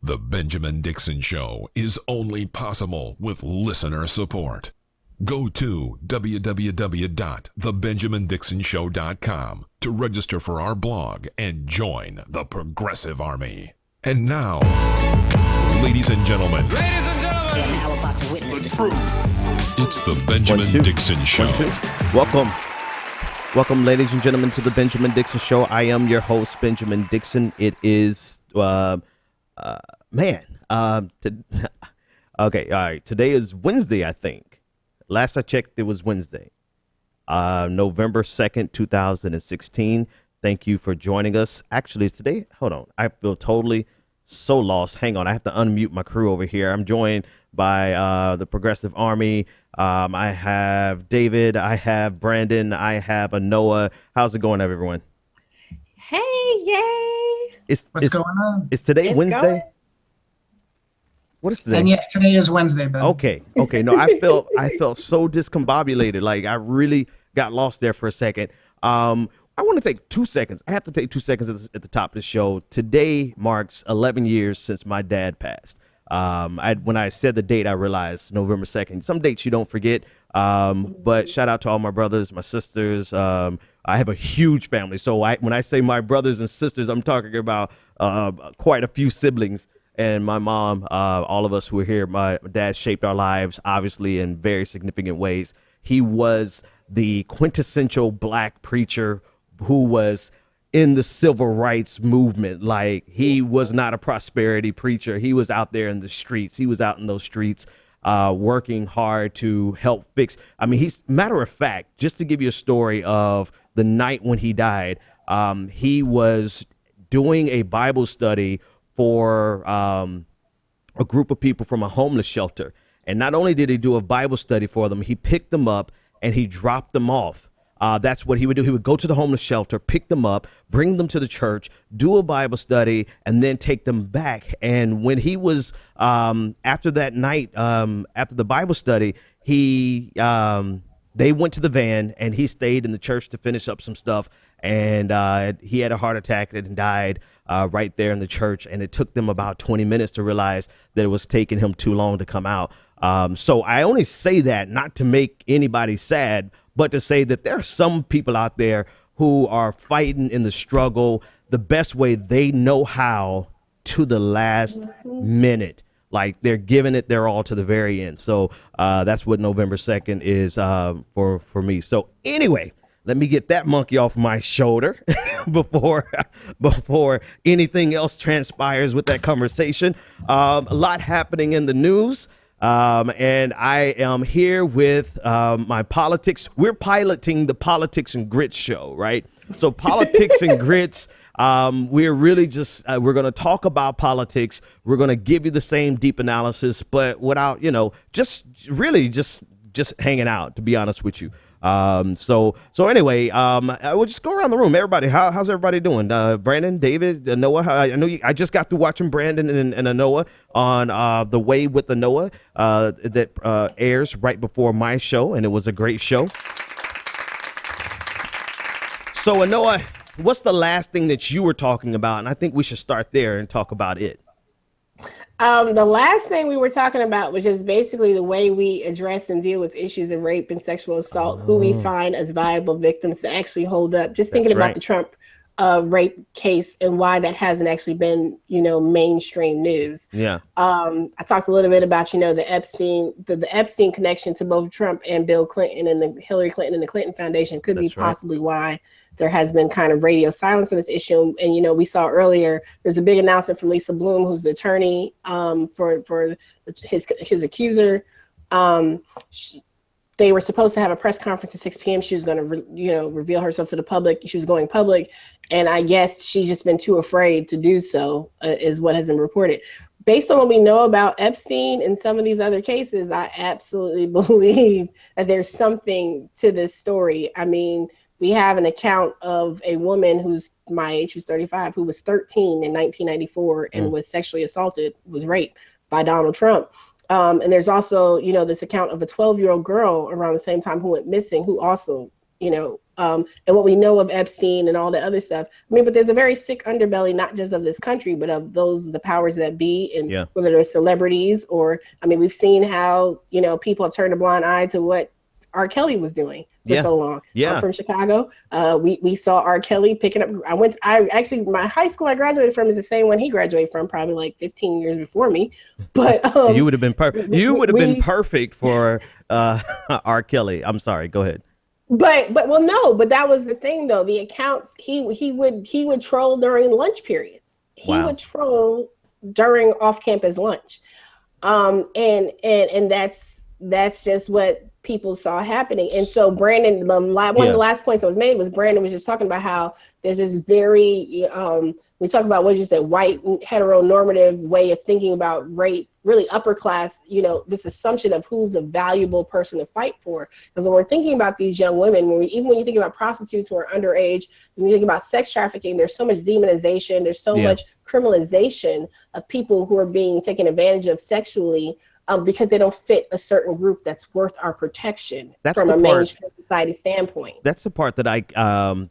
The Benjamin Dixon Show is only possible with listener support. Go to www.thebenjamindixonshow.com to register for our blog and join the Progressive Army. And now, ladies and gentlemen, we are now about to witness the truth. It's the Benjamin Dixon Show. Welcome, ladies and gentlemen, to the Benjamin Dixon Show. I am your host, Benjamin Dixon. It is, okay, all right. Today is Wednesday, I think. Last I checked, it was Wednesday, November 2nd, 2016. Thank you for joining us. Actually, it's today. Hold on. I feel totally so lost. Hang on. I have to unmute my crew over here. I'm joined by the Progressive Army. I have David. I have Brandon. I have Anoa. How's it going, everyone? Hey, yay. What's going on? Is today Wednesday? Going? What is today? And yes, today is Wednesday, Ben. Okay. No, I felt so discombobulated. Like I really got lost there for a second. I want to take 2 seconds. I have to take 2 seconds at the top of the show. Today marks 11 years since my dad passed. When I said the date, I realized November 2nd. Some dates you don't forget. But shout out to all my brothers, my sisters. I have a huge family. So when I say my brothers and sisters, I'm talking about quite a few siblings. And my mom, all of us who are here, my dad shaped our lives, obviously, in very significant ways. He was the quintessential black preacher who was in the civil rights movement. Like, he was not a prosperity preacher. He was out there in the streets. He was out in those streets working hard to help fix. I mean, matter of fact, just to give you a story of the night when he died, he was doing a Bible study for a group of people from a homeless shelter. And not only did he do a Bible study for them, he picked them up and he dropped them off. That's what he would do. He would go to the homeless shelter, pick them up, bring them to the church, do a Bible study, and then take them back. And when he was, after that night, after the Bible study, they went to the van and he stayed in the church to finish up some stuff. And he had a heart attack and died right there in the church. And it took them about 20 minutes to realize that it was taking him too long to come out. So I only say that not to make anybody sad, but to say that there are some people out there who are fighting in the struggle the best way they know how to the last minute. Like, they're giving it their all to the very end. So that's what November 2nd is for me. So anyway, let me get that monkey off my shoulder before anything else transpires with that conversation. A lot happening in the news. And I am here with my politics. We're piloting the Politics and Grits show, right? So Politics and Grits, we're really just, we're going to talk about politics. We're going to give you the same deep analysis, but without, just hanging out, to be honest with you. So anyway, I will just go around the room. Everybody, how's everybody doing? Brandon, David, Anoa. I know I just got through watching Brandon and Anoa on The Way with Anoa that airs right before my show, and it was a great show. So Anoa, what's the last thing that you were talking about? And I think we should start there and talk about it. The last thing we were talking about, which is basically the way we address and deal with issues of rape and sexual assault, who we find as viable victims to actually hold up. Just thinking about the Trump rape case and why that hasn't actually been, mainstream news. Yeah. I talked a little bit about, the Epstein connection to both Trump and Bill Clinton and the Hillary Clinton and the Clinton Foundation could be possibly why there has been kind of radio silence on this issue. And, we saw earlier, there's a big announcement from Lisa Bloom, who's the attorney for his accuser. They were supposed to have a press conference at 6 p.m. She was going to, reveal herself to the public. She was going public. And I guess she's just been too afraid to do so, is what has been reported. Based on what we know about Epstein and some of these other cases, I absolutely believe that there's something to this story. I mean, we have an account of a woman who's my age, who's 35, who was 13 in 1994 and was sexually assaulted, was raped by Donald Trump. And there's also, this account of a 12-year-old girl around the same time who went missing, who also and what we know of Epstein and all that other stuff. I mean, but there's a very sick underbelly, not just of this country, but of the powers that be, and whether they're celebrities or, I mean, we've seen how, people have turned a blind eye to what R. Kelly was doing for so long. I'm from Chicago. We saw R. Kelly picking up. My high school I graduated from is the same one he graduated from, probably like 15 years before me. But you would have been perfect. You would have been perfect for R. Kelly. I'm sorry. Go ahead. But that was the thing though. The accounts he would troll during lunch periods. He would troll during off-campus lunch, and that's just what people saw happening. And so Brandon, one of the last points that was made was Brandon was just talking about how there's this very we talk about what you said, white heteronormative way of thinking about rape, really upper class, this assumption of who's a valuable person to fight for. Because when we're thinking about these young women, even when you think about prostitutes who are underage, when you think about sex trafficking, there's so much demonization, there's so much criminalization of people who are being taken advantage of sexually, because they don't fit a certain group that's worth our protection from a mainstream society standpoint. That's the part that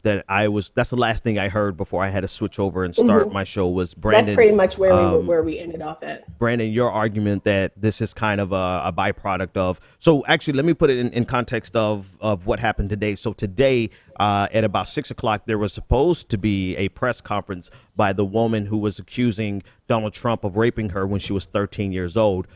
that's the last thing I heard before I had to switch over and start my show was Brandon. That's pretty much where we ended off at. Brandon, your argument that this is kind of a byproduct of, so actually let me put it in context of what happened today. So today at about 6:00, there was supposed to be a press conference by the woman who was accusing Donald Trump of raping her when she was 13 years old.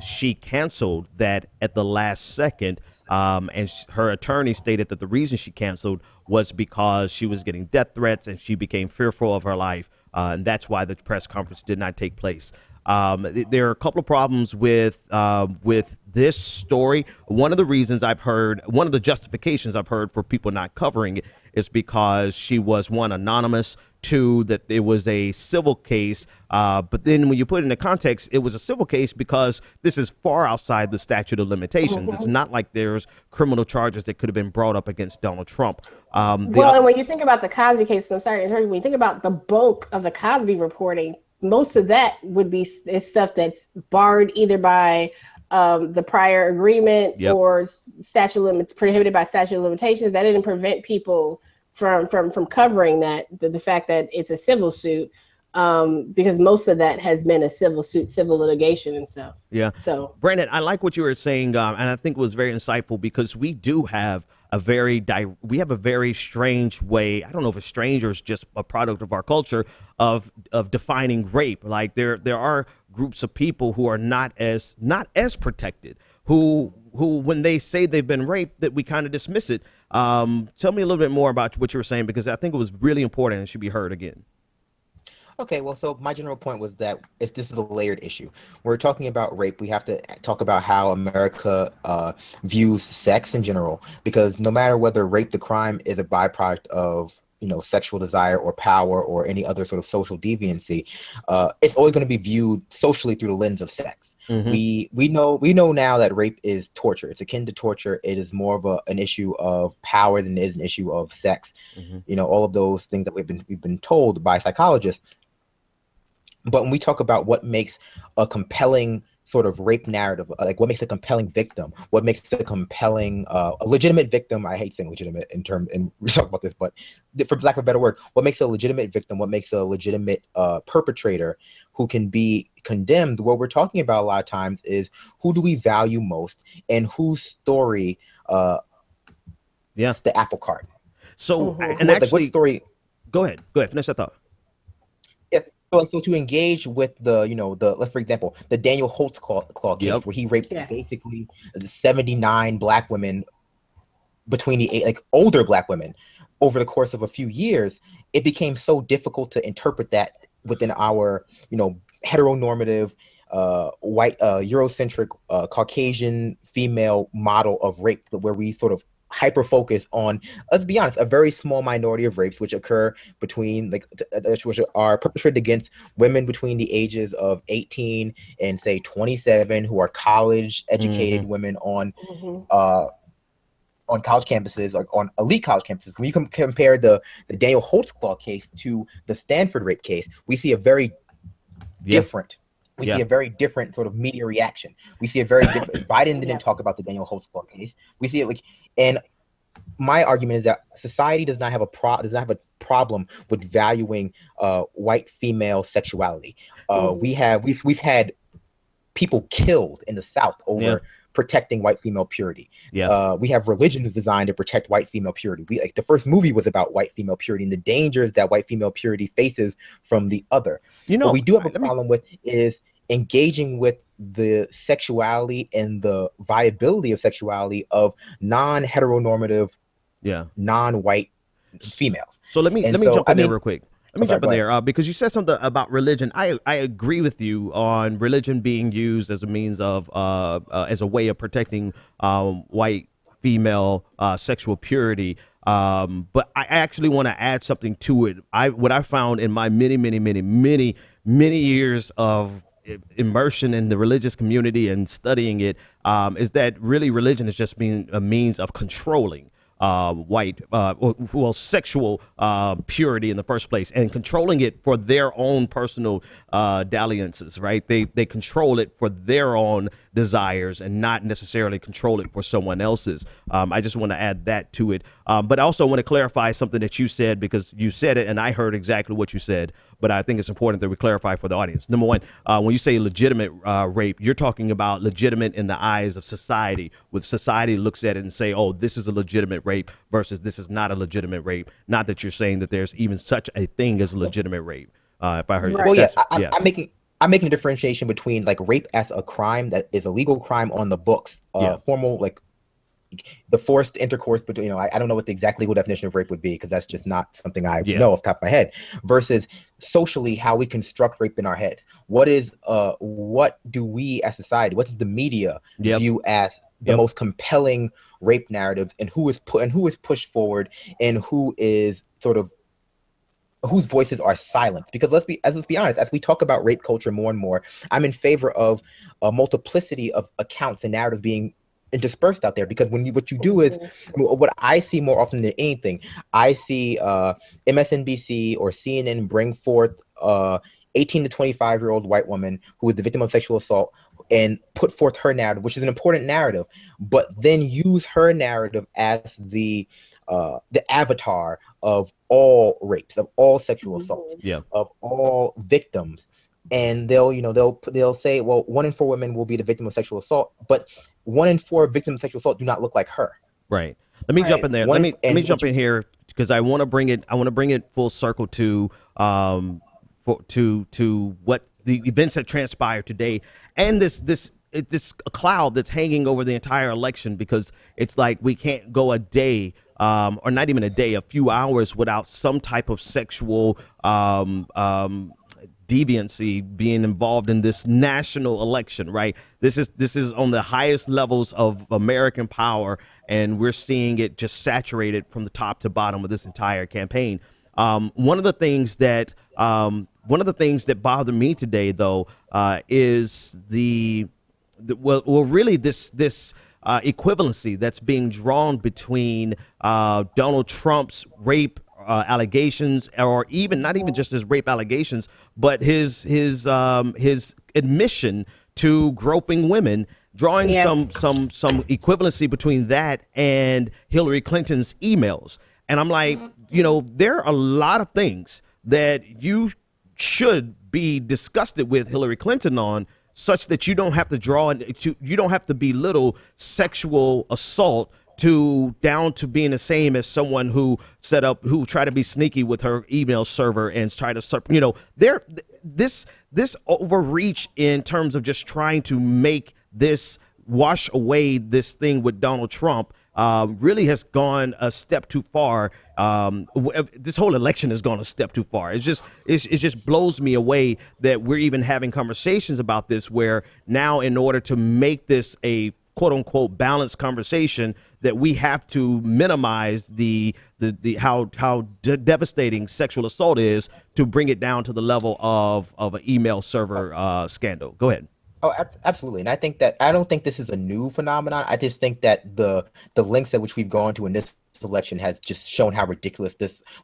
She canceled that at the last second, and her attorney stated that the reason she canceled was because she was getting death threats and she became fearful of her life, and that's why the press conference did not take place. There are a couple of problems with this story. One of the justifications I've heard for people not covering it is because she was, one, anonymous, two, that it was a civil case. But then when you put it into context, it was a civil case because this is far outside the statute of limitations. It's not like there's criminal charges that could have been brought up against Donald Trump. And when you think about the Cosby case, I'm sorry to interrupt you, when you think about the bulk of the Cosby reporting, most of that is stuff that's barred either by the prior agreement or statute limits, prohibited by statute of limitations. That didn't prevent people from covering that, the fact that it's a civil suit, because most of that has been a civil suit, civil litigation and stuff. Yeah. So Brandon, I like what you were saying, and I think it was very insightful because we do have a very strange way. I don't know if it's strange or it's just a product of our culture of defining rape. Like there are groups of people who are not as protected, who when they say they've been raped, that we kind of dismiss it. Tell me a little bit more about what you were saying, because I think it was really important and should be heard again. Okay, well, so my general point was that this is a layered issue. We're talking about rape. We have to talk about how America views sex in general, because no matter whether rape, the crime, is a byproduct of sexual desire or power or any other sort of social deviancy, it's always going to be viewed socially through the lens of sex. Mm-hmm. We know now that rape is torture. It's akin to torture. It is more of an issue of power than it is an issue of sex. Mm-hmm. All of those things that we've been told by psychologists. But when we talk about what makes a compelling sort of rape narrative, like what makes a compelling victim, what makes a compelling, a legitimate victim, I hate saying legitimate and we talk about this, but for lack of a better word, what makes a legitimate victim, what makes a legitimate perpetrator who can be condemned, what we're talking about a lot of times is who do we value most and whose story is the apple cart. So, and actually, what story? Go ahead, finish that thought. So to engage with let's, for example, the Daniel Holtzclaw case, where he raped basically 79 black women between older black women over the course of a few years, it became so difficult to interpret that within our, heteronormative, white, Eurocentric, Caucasian female model of rape, where we sort of hyper-focus on, let's be honest, a very small minority of rapes which occur between which are perpetrated against women between the ages of 18 and say 27, who are college educated women on college campuses, like on elite college campuses. When you compare the Daniel Holtzclaw case to the Stanford rape case, we see a very different. We see a very different sort of media reaction. We see a very different. Biden didn't talk about the Daniel Holtzclaw case. We see it and my argument is that society does not have a problem with valuing white female sexuality. We've had people killed in the South over protecting white female purity. We have religions designed to protect white female purity. The first movie was about white female purity and the dangers that white female purity faces from the other. What we do have a problem with is engaging with the sexuality and the viability of sexuality of non-heteronormative, non-white females. So let me jump in there real quick. Let me jump in there because you said something about religion. I agree with you on religion being used as a means of as a way of protecting white female sexual purity. But I actually want to add something to it. What I found in my many years of immersion in the religious community and studying it is that really religion is just being a means of controlling white sexual purity in the first place, and controlling it for their own personal dalliances, right? They control it for their own desires and not necessarily control it for someone else's. I just want to add that to it, but I also want to clarify something that you said, because you said it and I heard exactly what you said, but I think it's important that we clarify for the audience. Number one, when you say legitimate rape, you're talking about legitimate in the eyes of society. When society looks at it and say, oh, this is a legitimate rape versus this is not a legitimate rape. Not that you're saying that there's even such a thing as a legitimate rape. If I heard you. Well, I'm making a differentiation between like rape as a crime that is a legal crime on the books, formal, like the forced intercourse between, I don't know what the exact legal definition of rape would be, because that's just not something I know off the top of my head, versus socially how we construct rape in our heads. What do we as society, what does the media view as the most compelling rape narratives, and who is pushed forward, and who is sort of whose voices are silenced? Because let's be honest, as we talk about rape culture more and more, I'm in favor of a multiplicity of accounts and narratives being dispersed out there, because what you do is, what I see more often than anything, I see MSNBC or CNN bring forth 18 to 25-year-old white woman who is the victim of sexual assault and put forth her narrative, which is an important narrative, but then use her narrative as the avatar of all rapes, of all sexual assaults, of all victims. And they'll say, well, 1 in 4 women will be the victim of sexual assault, but 1 in 4 victims of sexual assault do not look like her. Right. Let me jump in there. Let me jump in here, because I want to bring it full circle to what the events that transpired today, and this cloud that's hanging over the entire election, because it's like we can't go a day, or not even a day, a few hours without some type of sexual deviancy being involved in this national election, right? This is on the highest levels of American power, and we're seeing it just saturated from the top to bottom of this entire campaign. One of the things that bother me today, though, is really this equivalency that's being drawn between Donald Trump's rape allegations, or not even just his rape allegations, but his admission to groping women, drawing some equivalency between that and Hillary Clinton's emails. And I'm like, there are a lot of things that you should be disgusted with Hillary Clinton on, such that you don't have to you don't have to belittle sexual assault down to being the same as someone who tried to be sneaky with her email server and try to, this overreach in terms of just trying to make this wash away this thing with Donald Trump really has gone a step too far. This whole election has gone a step too far. It just blows me away that we're even having conversations about this, where now, in order to make this a quote unquote balanced conversation, that we have to minimize how devastating sexual assault is, to bring it down to the level of an email server scandal. Go ahead. Oh, absolutely. And I don't think this is a new phenomenon. I just think that the lengths at which we've gone to in this election has just shown how ridiculous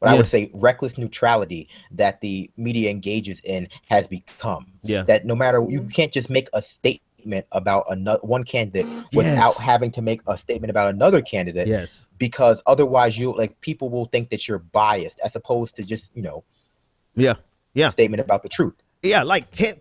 I would say reckless neutrality that the media engages in has become. That no matter, you can't just make a statement statement about one candidate without having to make a statement about another candidate. Yes. Because otherwise people will think that you're biased as opposed to just, a statement about the truth. Yeah, like can't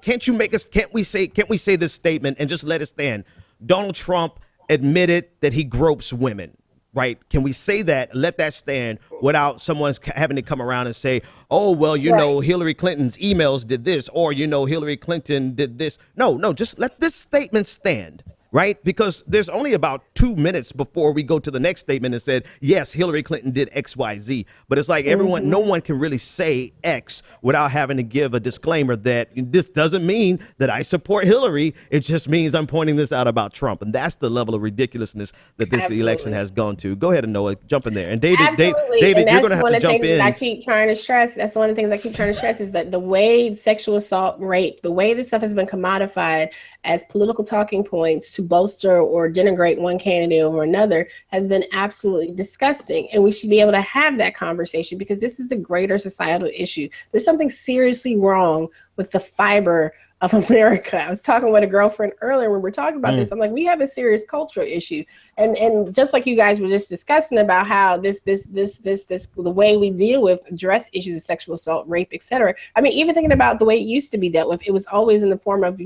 we say this statement and just let it stand? Donald Trump admitted that he gropes women. Right? Can we say that, let that stand without someone's having to come around and say, oh, well, Hillary Clinton's emails did this, or, Hillary Clinton did this. No, just let this statement stand. Right? Because there's only about 2 minutes before we go to the next statement and said, yes, Hillary Clinton did X, Y, Z. But it's like no one can really say X without having to give a disclaimer that this doesn't mean that I support Hillary. It just means I'm pointing this out about Trump. And that's the level of ridiculousness that this election has gone to. Go ahead, Anoa, jump in there. And David, David, you're going to have to jump in. I keep trying to stress. That's one of the things I keep trying to stress is that the way sexual assault, rape, the way this stuff has been commodified as political talking points to bolster or denigrate one candidate over another has been absolutely disgusting. And we should be able to have that conversation because this is a greater societal issue. There's something seriously wrong with the fiber of America. I was talking with a girlfriend earlier when we were talking about this. I'm like, we have a serious cultural issue. And just like you guys were just discussing about how the way we deal with address issues of sexual assault, rape, etc. I mean, even thinking about the way it used to be dealt with, it was always in the form of,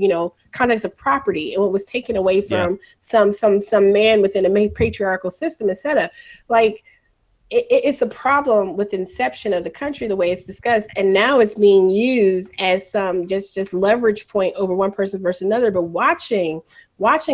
context of property, and what was taken away from some man within a patriarchal system, etc. Like, it's a problem with inception of the country, the way it's discussed. And now it's being used as some just leverage point over one person versus another. But watching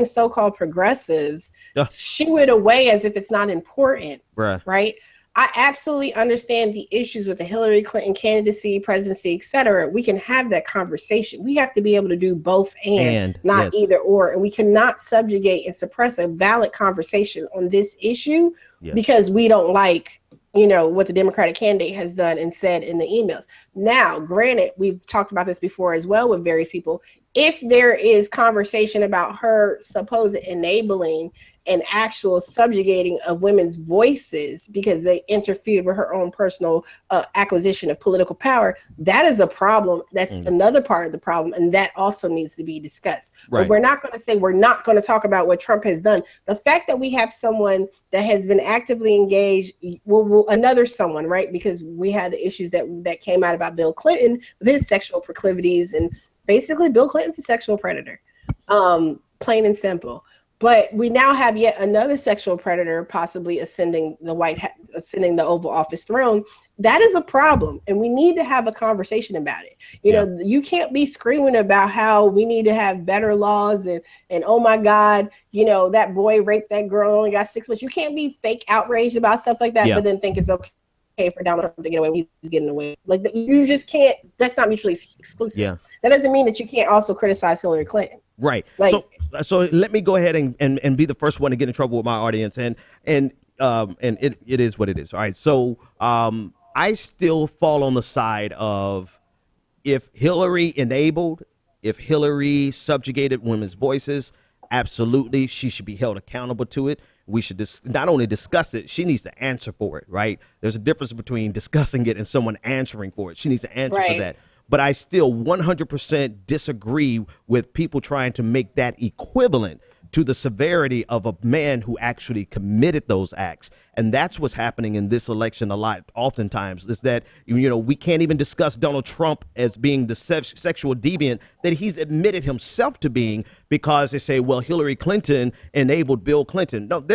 so-called progressives shoo it away as if it's not important, right? I absolutely understand the issues with the Hillary Clinton candidacy, presidency, et cetera. We can have that conversation. We have to be able to do both and not either or. And we cannot subjugate and suppress a valid conversation on this issue because we don't like, what the Democratic candidate has done and said in the emails. Now, granted, we've talked about this before as well with various people. If there is conversation about her supposed enabling and actual subjugating of women's voices because they interfered with her own personal acquisition of political power, that is a problem. That's another part of the problem. And that also needs to be discussed. Right. But we're not going to say we're not going to talk about what Trump has done. The fact that we have someone that has been actively engaged, another someone, right? Because we had the issues that came out about Bill Clinton with his sexual proclivities, and basically Bill Clinton's a sexual predator, plain and simple. But we now have yet another sexual predator possibly ascending the Oval Office throne. That is a problem, and we need to have a conversation about it. You can't be screaming about how we need to have better laws and oh my God, that boy raped that girl, only got 6 months. You can't be fake outraged about stuff like that, but then think it's okay for Donald Trump to get away when he's getting away. Like, you just can't. That's not mutually exclusive. Yeah. That doesn't mean that you can't also criticize Hillary Clinton. Right. Like, so let me go ahead and be the first one to get in trouble with my audience, and it is what it is. All right. So I still fall on the side of, if Hillary enabled, if Hillary subjugated women's voices, absolutely, she should be held accountable to it. We should not only discuss it, she needs to answer for it, right? There's a difference between discussing it and someone answering for it. She needs to answer for that. But I still 100% disagree with people trying to make that equivalent to the severity of a man who actually committed those acts. And that's what's happening in this election a lot, oftentimes, is that, we can't even discuss Donald Trump as being the sexual deviant that he's admitted himself to being, because they say, well, Hillary Clinton enabled Bill Clinton. No,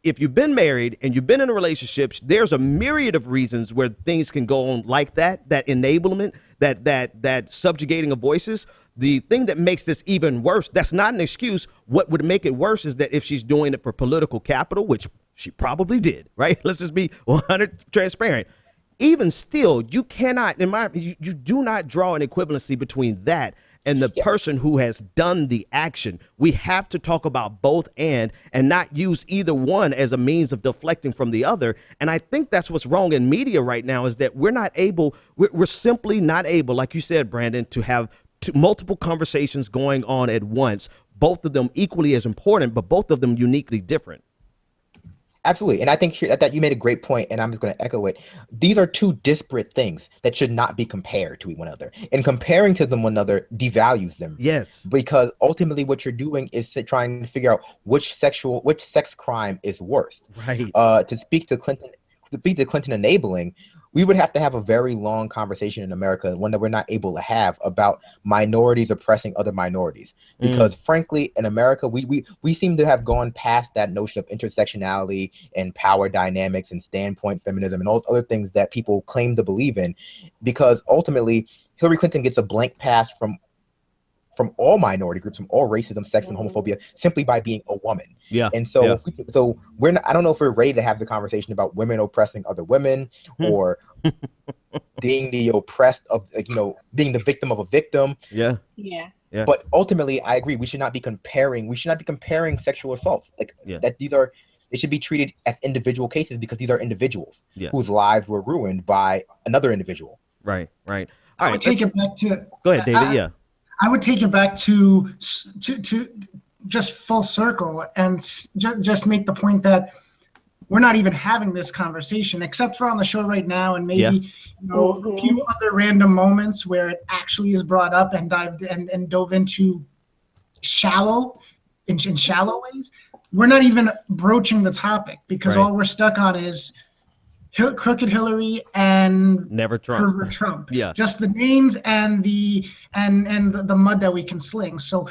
if you've been married and you've been in a relationship, there's a myriad of reasons where things can go on like that enablement, that subjugating of voices. The thing that makes this even worse, that's not an excuse. What would make it worse is that if she's doing it for political capital, which she probably did, right? Let's just be 100 transparent. Even still, you cannot, you do not draw an equivalency between that and the person who has done the action. We have to talk about both and not use either one as a means of deflecting from the other. And I think that's what's wrong in media right now, is that we're simply not able, like you said, Brandon, to have multiple conversations going on at once, both of them equally as important, but both of them uniquely different. Absolutely. And I think that you made a great point, and I'm just going to echo it. These are two disparate things that should not be compared to one another. And comparing to them one another devalues them. Yes. Because ultimately what you're doing is trying to figure out which sex crime is worse. Right. To speak to Clinton enabling, we would have to have a very long conversation in America, one that we're not able to have, about minorities oppressing other minorities. Because frankly, in America, we seem to have gone past that notion of intersectionality and power dynamics and standpoint feminism and all those other things that people claim to believe in. Because ultimately, Hillary Clinton gets a blank pass from all minority groups, from all racism, sex, and homophobia, simply by being a woman. Yeah. And so, so we're not, I don't know if we're ready to have the conversation about women oppressing other women or being the oppressed of, being the victim of a victim. Yeah. Yeah. Yeah. But ultimately, I agree. We should not be comparing. We should not be comparing sexual assaults. They should be treated as individual cases, because these are individuals whose lives were ruined by another individual. Right. Right. I would take it back to. Go ahead, David. I would take it back to just full circle and just make the point that we're not even having this conversation, except for on the show right now, and maybe a few other random moments where it actually is brought up and dove into shallow ways. We're not even broaching the topic, because all we're stuck on is crooked Hillary and never Trump. Pervert Trump. Yeah. Just the names and the mud that we can sling. So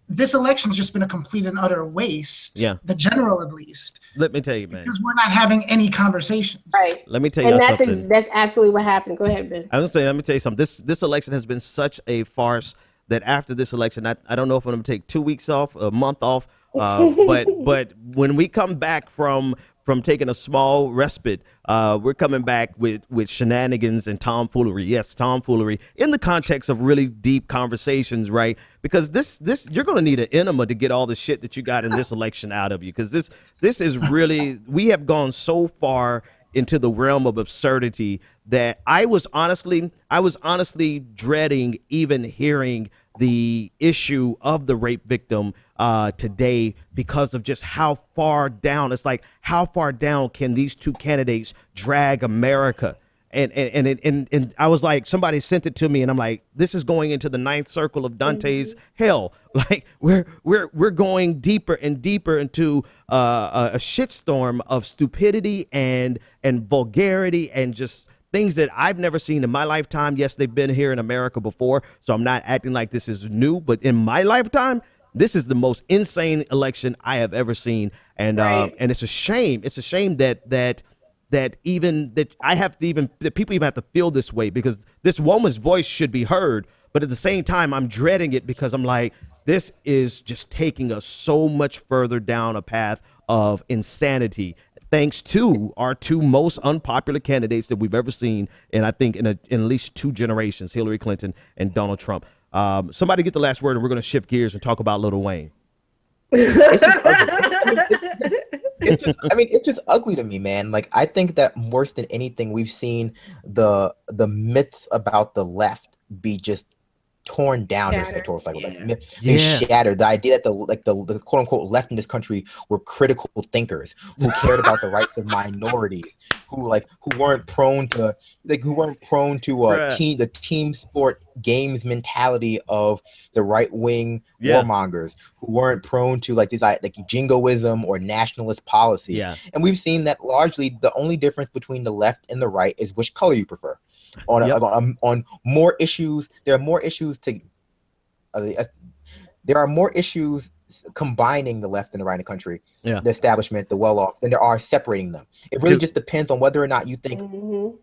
this election's just been a complete and utter waste. Yeah. The general, at least. Let me tell you, man. Because we're not having any conversations. Right. Let me tell you something. And that's absolutely what happened. Go ahead, Ben. I was saying, let me tell you something. This election has been such a farce that after this election, I don't know if I'm going to take 2 weeks off, a month off, but when we come back from taking a small respite, we're coming back with shenanigans and tomfoolery. Yes, tomfoolery in the context of really deep conversations, right? Because this you're going to need an enema to get all the shit that you got in this election out of you. Because this is really, we have gone so far into the realm of absurdity that I was honestly dreading even hearing the issue of the rape victim today, because of just how far down. It's like, how far down can these two candidates drag America? And I was like, somebody sent it to me, and I'm like, this is going into the ninth circle of Dante's hell. Like we're going deeper and deeper into a shitstorm of stupidity and vulgarity and just things that I've never seen in my lifetime. Yes, they've been here in America before, so I'm not acting like this is new, but in my lifetime, this is the most insane election I have ever seen. And and it's a shame. It's a shame that people even have to feel this way, because this woman's voice should be heard. But at the same time, I'm dreading it, because I'm like, this is just taking us so much further down a path of insanity, thanks to our two most unpopular candidates that we've ever seen, and I think in at least 2 generations, Hillary Clinton and Donald Trump. Somebody get the last word, and we're going to shift gears and talk about Lil Wayne. It's just ugly to me, man. Like, I think that worse than anything, we've seen the myths about the left be just torn down in this electoral cycle. They shattered. The idea that the quote unquote left in this country were critical thinkers who cared about the rights of minorities, who weren't prone to the team sport games mentality of the right wing warmongers, who weren't prone to these jingoism or nationalist policy. Yeah. And we've seen that largely the only difference between the left and the right is which color you prefer. On more issues, there are more issues combining the left and the right in the country, the establishment, the well-off, than there are separating them. It really just depends on whether or not you think women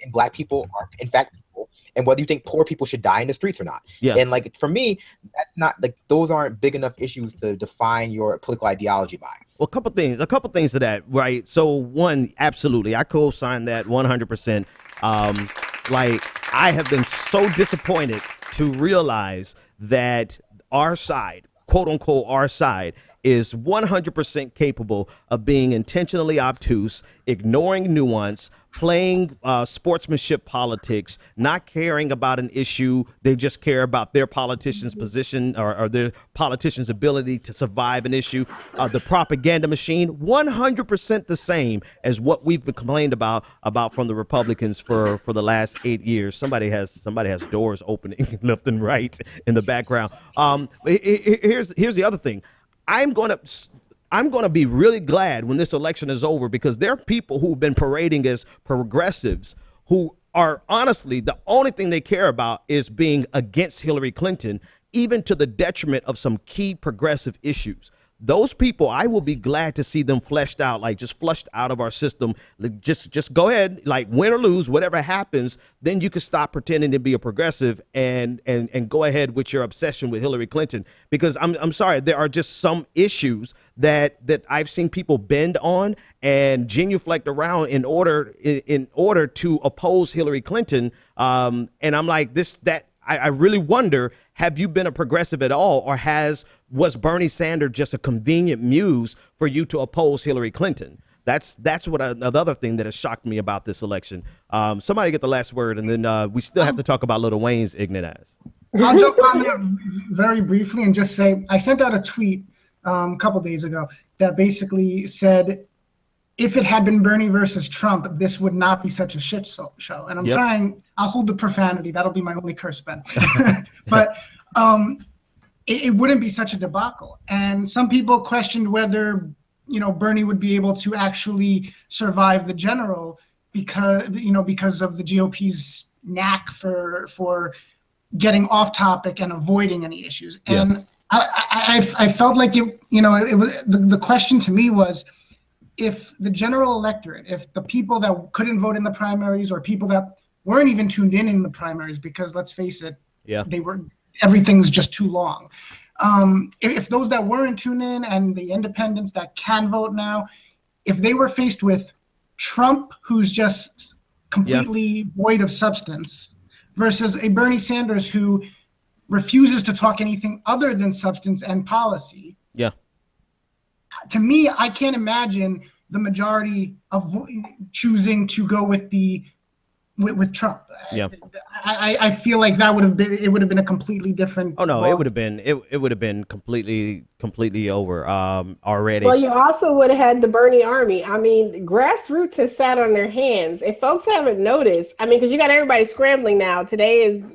and black people are in fact people, and whether you think poor people should die in the streets or not. Yeah. And for me, that's not those aren't big enough issues to define your political ideology by. Well, a couple things to that, right? So one, absolutely, I co-sign that 100%. I have been so disappointed to realize that our side, quote unquote, our side, is 100% capable of being intentionally obtuse, ignoring nuance, playing sportsmanship politics, not caring about an issue. They just care about their politician's position or their politician's ability to survive an issue. The propaganda machine, 100% the same as what we've been complained about from the Republicans for the last 8 years. Somebody has doors opening left and right in the background. Here's the other thing. I'm going to be really glad when this election is over, because there are people who've been parading as progressives who are honestly the only thing they care about is being against Hillary Clinton, even to the detriment of some key progressive issues. Those people, I will be glad to see them fleshed out, like just flushed out of our system. Just go ahead, like win or lose, whatever happens, then you can stop pretending to be a progressive and go ahead with your obsession with Hillary Clinton. Because I'm sorry, there are just some issues that I've seen people bend on and genuflect around in order to oppose Hillary Clinton. And I'm like I really wonder, have you been a progressive at all, or was Bernie Sanders just a convenient muse for you to oppose Hillary Clinton? That's what another thing that has shocked me about this election. Somebody get the last word, and then we still have to talk about Lil Wayne's ignorant ass. I'll jump on there very briefly and just say I sent out a tweet a couple days ago that basically said, if it had been Bernie versus Trump, this would not be such a shit show. And I'll hold the profanity. That'll be my only curse, Ben. But it wouldn't be such a debacle. And some people questioned whether, Bernie would be able to actually survive the general because of the GOP's knack for getting off topic and avoiding any issues. And I felt like it was the question to me was, if the general electorate, if the people that couldn't vote in the primaries or people that weren't even tuned in the primaries, because let's face it, everything's just too long. If those that weren't tuned in and the independents that can vote now, if they were faced with Trump, who's just completely void of substance, versus a Bernie Sanders who refuses to talk anything other than substance and policy. Yeah. To me, I can't imagine the majority of choosing to go with with Trump. Yeah, I feel like it would have been a completely different. Oh no, it would have been completely over already. Well, you also would have had the Bernie army. I mean, grassroots has sat on their hands. If folks haven't noticed, because you got everybody scrambling now. Today is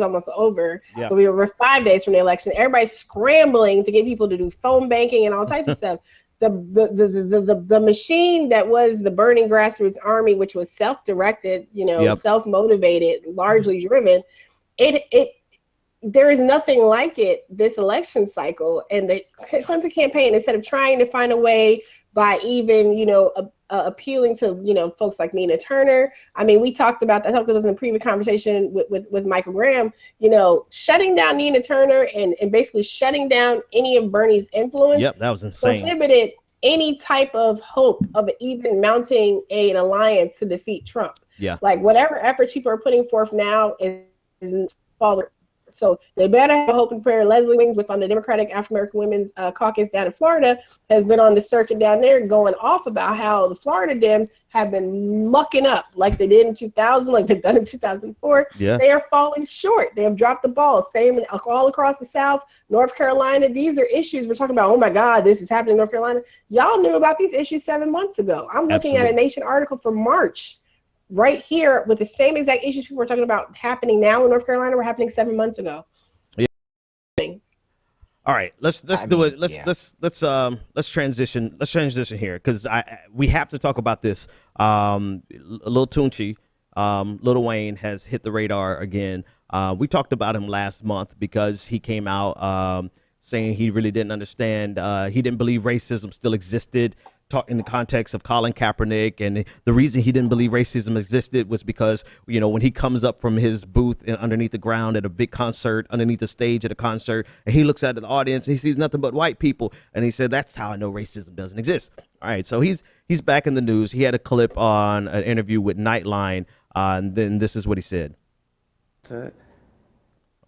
almost over. Yeah. So we were 5 days from the election. Everybody's scrambling to get people to do phone banking and all types of stuff. The machine that was the burning grassroots army, which was self-directed, self-motivated, largely driven, there is nothing like it this election cycle. And the Clinton campaign, instead of trying to find a way by even appealing to folks like Nina Turner. We talked about that. I thought that was in a previous conversation with Michael Graham. Shutting down Nina Turner and basically shutting down any of Bernie's influence. Yep, that was insane. Prohibited any type of hope of even mounting an alliance to defeat Trump. Yeah, like whatever efforts people are putting forth now is falling. So they better have a hope and prayer. Leslie Wings on the Democratic African American Women's Caucus down in Florida has been on the circuit down there going off about how the Florida Dems have been mucking up like they did in 2000, like they've done in 2004. Yeah. They are falling short. They have dropped the ball. Same all across the South, North Carolina. These are issues we're talking about. Oh my God, this is happening in North Carolina. Y'all knew about these issues 7 months ago. I'm looking at a Nation article from March. Right here with the same exact issues people were talking about happening now in North Carolina were happening 7 months ago. Yeah. All right, let's do it. Let's transition. Let's transition here because we have to talk about this. Lil Tunchi, Lil Wayne has hit the radar again. We talked about him last month because he came out saying he really didn't understand. He didn't believe racism still existed. Talk in the context of Colin Kaepernick, and the reason he didn't believe racism existed was because when he comes up from his booth underneath the ground at a big concert, underneath the stage at a concert, and he looks at the audience, and he sees nothing but white people, and he said, "That's how I know racism doesn't exist." All right, so he's back in the news. He had a clip on an interview with Nightline, and then this is what he said.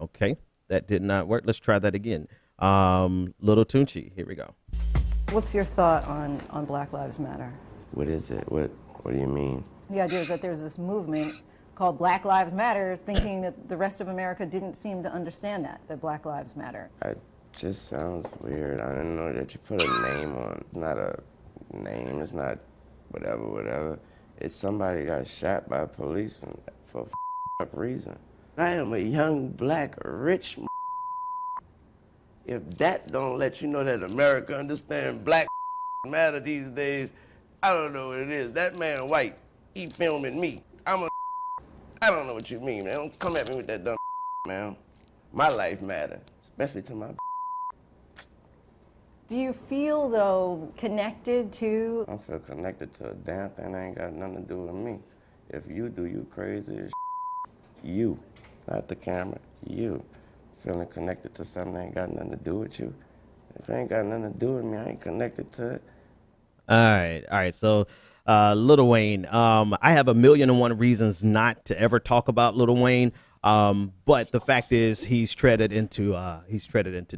Okay, that did not work. Let's try that again. Little Tunchi. Here we go. What's your thought on Black Lives Matter? What is it? What do you mean? The idea is that there's this movement called Black Lives Matter, thinking that the rest of America didn't seem to understand that Black Lives Matter. It just sounds weird. I didn't know that you put a name on. It's not a name. It's not whatever. It's somebody got shot by police for a reason. I am a young, black, rich. If that don't let you know that America understands Black matter these days, I don't know what it is. That man white, he filming me. I don't know what you mean, man. Don't come at me with that dumb man. My life matter, especially to my. Do you feel, though, connected to? I don't feel connected to a damn thing that ain't got nothing to do with me. If you do, you crazy as you, not the camera, you. Feeling connected to something that ain't got nothing to do with you. If it ain't got nothing to do with me, I ain't connected to it. All right. So, Lil Wayne, I have 1,000,001 reasons not to ever talk about Lil Wayne. But the fact is, he's treaded into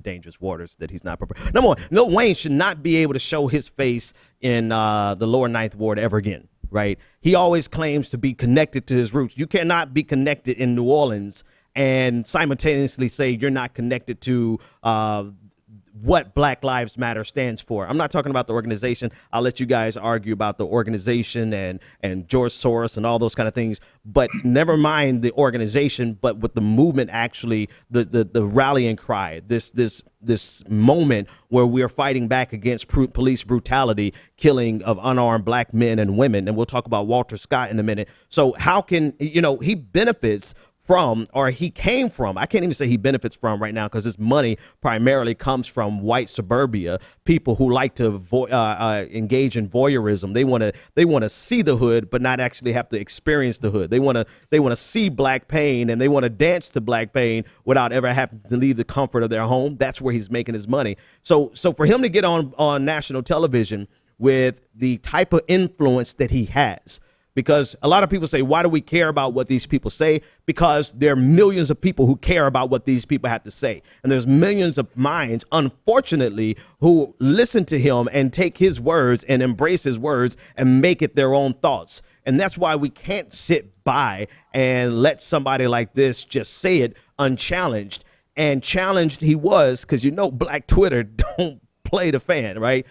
dangerous waters that he's not prepared. Number one, Lil Wayne should not be able to show his face in the lower Ninth Ward ever again. Right? He always claims to be connected to his roots. You cannot be connected in New Orleans and simultaneously say you're not connected to what Black Lives Matter stands for. I'm not talking about the organization. I'll let you guys argue about the organization and George Soros and all those kind of things, but never mind the organization, but with the movement, actually the rallying cry, this moment where we are fighting back against police brutality, killing of unarmed black men and women. And we'll talk about Walter Scott in a minute. So how can, he benefits from, or he came from, I can't even say he benefits from right now, because his money primarily comes from white suburbia, people who like to engage in voyeurism. They want to see the hood, but not actually have to experience the hood. They want to see black pain, and they want to dance to black pain without ever having to leave the comfort of their home. That's where he's making his money. So for him to get on national television with the type of influence that he has, because a lot of people say, why do we care about what these people say? Because there are millions of people who care about what these people have to say. And there's millions of minds, unfortunately, who listen to him and take his words and embrace his words and make it their own thoughts. And that's why we can't sit by and let somebody like this just say it unchallenged. And challenged he was, because Black Twitter don't play the fan, right?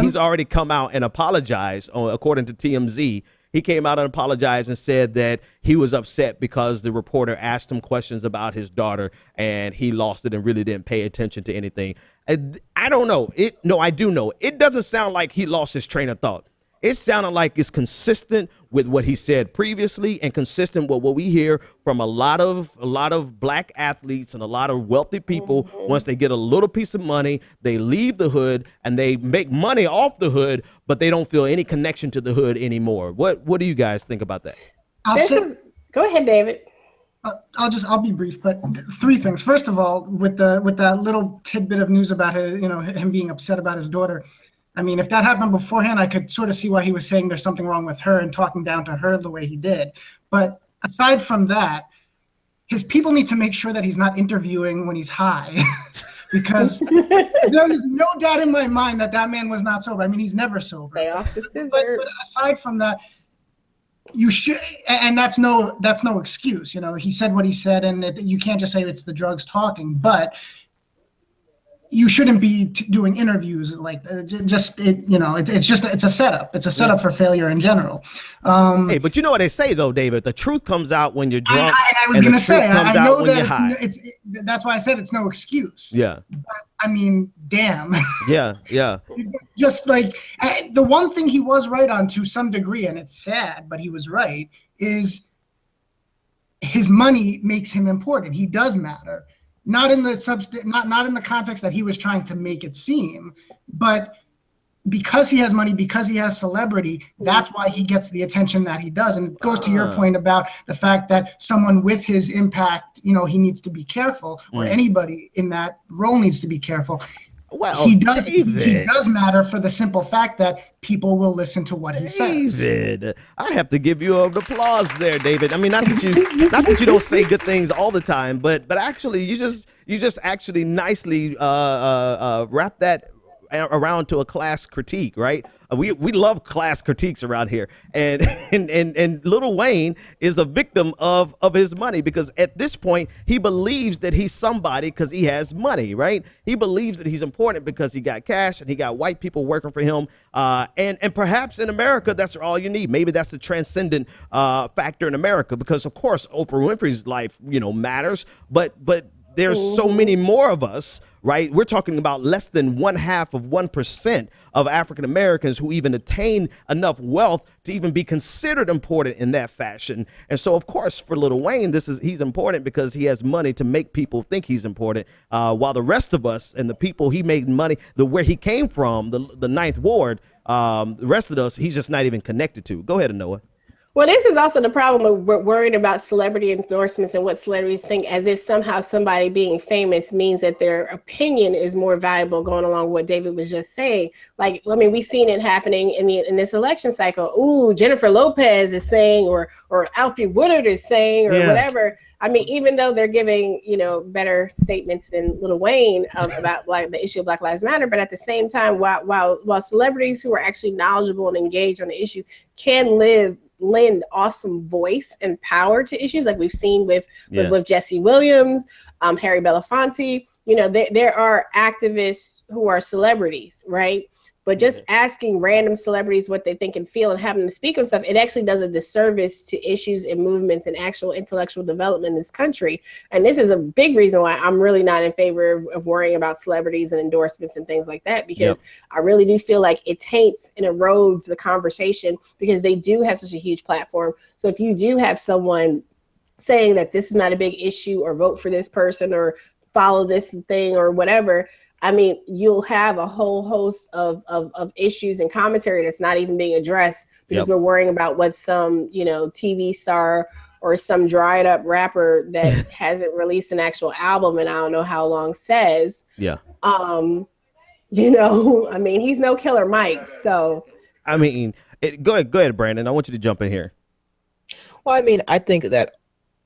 He's already come out and apologized, according to TMZ. He came out and apologized and said that he was upset because the reporter asked him questions about his daughter and he lost it and really didn't pay attention to anything. I don't know. I do know. It doesn't sound like he lost his train of thought. It sounded like it's consistent with what he said previously and consistent with what we hear from a lot of black athletes and a lot of wealthy people. Mm-hmm. Once they get a little piece of money, they leave the hood and they make money off the hood, but they don't feel any connection to the hood anymore. What do you guys think about that? Go ahead, David. I'll be brief, but three things. First of all, with that little tidbit of news about him being upset about his daughter. I mean, if that happened beforehand, I could sort of see why he was saying there's something wrong with her and talking down to her the way he did. But aside from that, his people need to make sure that he's not interviewing when he's high, because there is no doubt in my mind that man was not sober. I mean, he's never sober. But aside from that, you should, and that's no excuse. He said what he said, and you can't just say it's the drugs talking, but you shouldn't be doing interviews like it's a setup. It's a setup for failure in general. Hey, but you know what they say though, David? The truth comes out when you're drunk. I was going to say, I know that that's why I said it's no excuse. Yeah. But, I mean, damn. Yeah. Just like the one thing he was right on to some degree, and it's sad, but he was right, is his money makes him important. He does matter. Not in the not in the context that he was trying to make it seem, but because he has money, because he has celebrity, that's why he gets the attention that he does. And it goes to your point about the fact that someone with his impact, he needs to be careful, or anybody in that role needs to be careful. Well, he does. He David. does matter for the simple fact that people will listen to what he says. David, I have to give you an applause there, David. I mean, not that you don't say good things all the time, but actually, you just actually nicely wrap that around to a class critique, right? We love class critiques around here, and Lil Wayne is a victim of his money, because at this point he believes that he's somebody because he has money, right? He believes that he's important because he got cash and he got white people working for him, and perhaps in America that's all you need. Maybe that's the transcendent factor in America, because of course Oprah Winfrey's life, matters, but there's so many more of us, right? We're talking about less than 0.5% of African Americans who even attain enough wealth to even be considered important in that fashion. And so, of course, for Lil Wayne, he's important because he has money to make people think he's important, while the rest of us and the people he made money, where he came from, the Ninth Ward, the rest of us, he's just not even connected to. Go ahead, Anoa. Well, this is also the problem of we're worried about celebrity endorsements and what celebrities think, as if somehow somebody being famous means that their opinion is more valuable, going along with what David was just saying. Like, I mean, we've seen it happening in this election cycle. Ooh, Jennifer Lopez is saying, or Alfie Woodard is saying, or whatever. I mean, even though they're giving, better statements than Lil Wayne about the issue of Black Lives Matter, but at the same time, while celebrities who are actually knowledgeable and engaged on the issue can lend awesome voice and power to issues, like we've seen with Jesse Williams, Harry Belafonte, there are activists who are celebrities, right? But just asking random celebrities what they think and feel and having them speak on stuff, it actually does a disservice to issues and movements and actual intellectual development in this country. And this is a big reason why I'm really not in favor of worrying about celebrities and endorsements and things like that, because I really do feel like it taints and erodes the conversation, because they do have such a huge platform. So if you do have someone saying that this is not a big issue, or vote for this person, or follow this thing, or whatever, I mean, you'll have a whole host of issues and commentary that's not even being addressed, because we're worrying about what some, TV star or some dried up rapper that hasn't released an actual album and I don't know how long says. I mean, he's no Killer Mike. So, I mean, go ahead, Brandon. I want you to jump in here. Well, I mean, I think that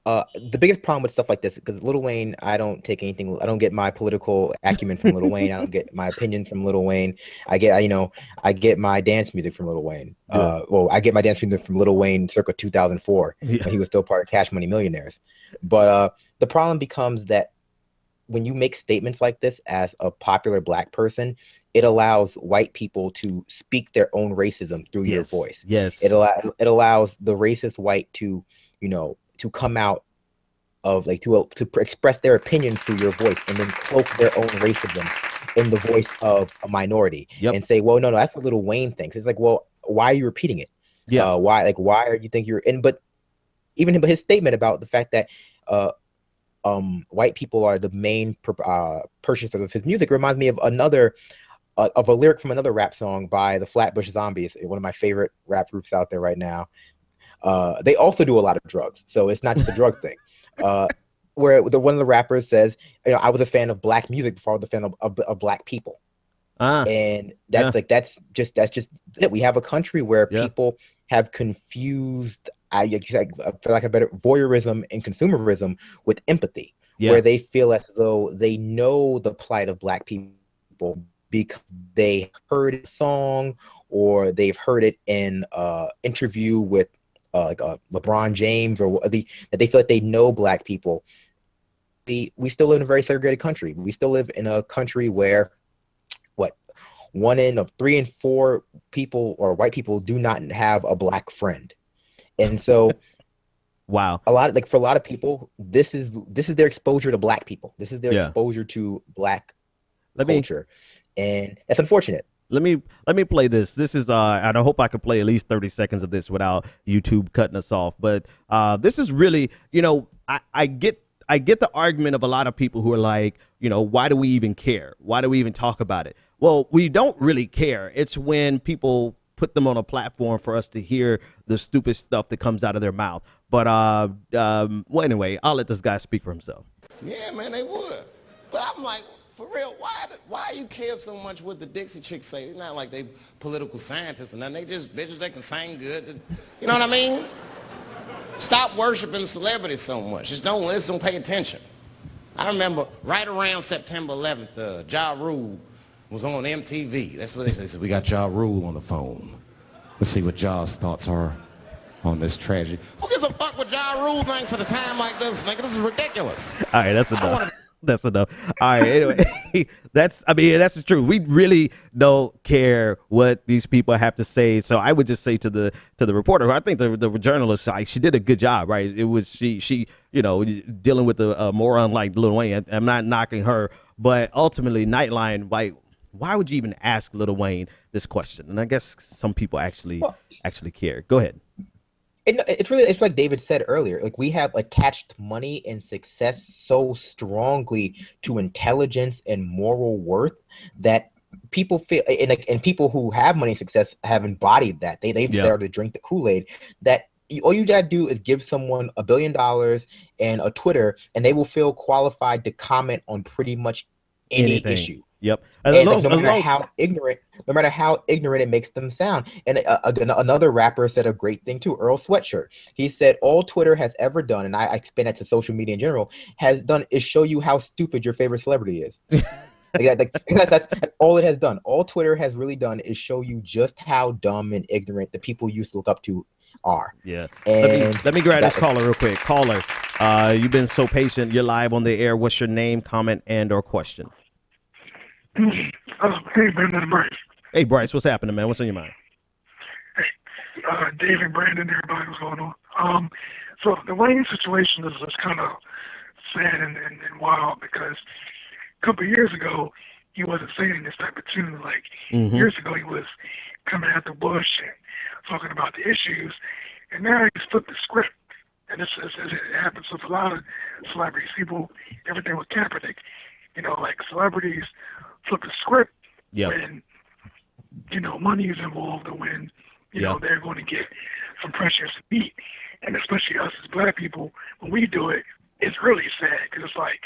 the biggest problem with stuff like this, because Lil Wayne, I don't take anything. I don't get my political acumen from Lil Wayne. I don't get my opinion from Lil Wayne. I get my dance music from Lil Wayne. I get my dance music from Lil Wayne circa 2004 when he was still part of Cash Money Millionaires. But the problem becomes that when you make statements like this as a popular Black person, it allows white people to speak their own racism through your voice. It allows the racist white to, to come out of to express their opinions through your voice, and then cloak their own racism in the voice of a minority and say, well, no, that's what Lil Wayne thinks. It's like, well, why are you repeating it? Why are you think you're in? But his statement about the fact that white people are the main purchasers of his music reminds me of of a lyric from another rap song by the Flatbush Zombies, one of my favorite rap groups out there right now. They also do a lot of drugs, so it's not just a drug thing. Where one of the rappers says, I was a fan of Black music before I was a fan of Black people. And that's just it. We have a country where people have confused, I feel like a better voyeurism and consumerism with empathy, where they feel as though they know the plight of Black people because they heard a song or they've heard it in interview with LeBron James, or that they feel like they know Black people. We still live in a very segregated country. We still live in a country where 1 in 3 and 4 people or white people do not have a Black friend. And so for a lot of people, this is their exposure to Black people. This is their exposure to Black culture. And that's unfortunate. Let me play this. This is and I hope I can play at least 30 seconds of this without YouTube cutting us off. But this is really, I get the argument of a lot of people who are like, why do we even care? Why do we even talk about it? Well, we don't really care. It's when people put them on a platform for us to hear the stupid stuff that comes out of their mouth. But well, anyway, I'll let this guy speak for himself. Yeah, man, they would. But I'm like, For real, why you care so much what the Dixie Chicks say? It's not like they political scientists or nothing. They just bitches, they can sing good. You know what I mean? Stop worshiping celebrities so much. Just don't pay attention. I remember right around September 11th, Ja Rule was on MTV. That's what they said. We got Ja Rule on the phone. Let's see what Ja's thoughts are on this tragedy. Who gives a fuck what Ja Rule thinks at a time like this, nigga? This is ridiculous. All right, that's enough. That's enough. All right. Anyway, that's the truth. We really don't care what these people have to say. So I would just say to the reporter, who I think the journalist, she did a good job, right? It was she dealing with a moron like Lil Wayne. I'm not knocking her, but ultimately, Nightline, like, why would you even ask Lil Wayne this question? And I guess some people actually care. Go ahead. It's like David said earlier, like we have attached money and success so strongly to intelligence and moral worth that people feel, and people who have money and success have embodied that. They've started to drink the Kool-Aid that all you gotta do is give someone $1 billion and a Twitter and they will feel qualified to comment on pretty much any issue. Yep. And no matter how ignorant it makes them sound. And another rapper said a great thing too, Earl Sweatshirt. He said, all Twitter has ever done, and I expand that to social media in general, has done is show you how stupid your favorite celebrity is. That's all it has done. All Twitter has really done is show you just how dumb and ignorant the people you used to look up to are. Yeah. And let me grab this caller real quick. Caller, you've been so patient. You're live on the air. What's your name, comment, and or question? Hey, Brandon and Bryce. Hey, Bryce, what's happening, man? What's on your mind? Hey, David, Brandon, everybody, what's going on? So the Wayne situation is kind of sad and wild because a couple of years ago, he wasn't saying this type of tune. Like, years ago, he was coming after Bush and talking about the issues, and now he's flipped the script. And it happens with a lot of celebrities. People, everything with Kaepernick, like celebrities flip the script when, money is involved or when, they're going to get some pressures to beat. And especially us as black people, when we do it, it's really sad because it's like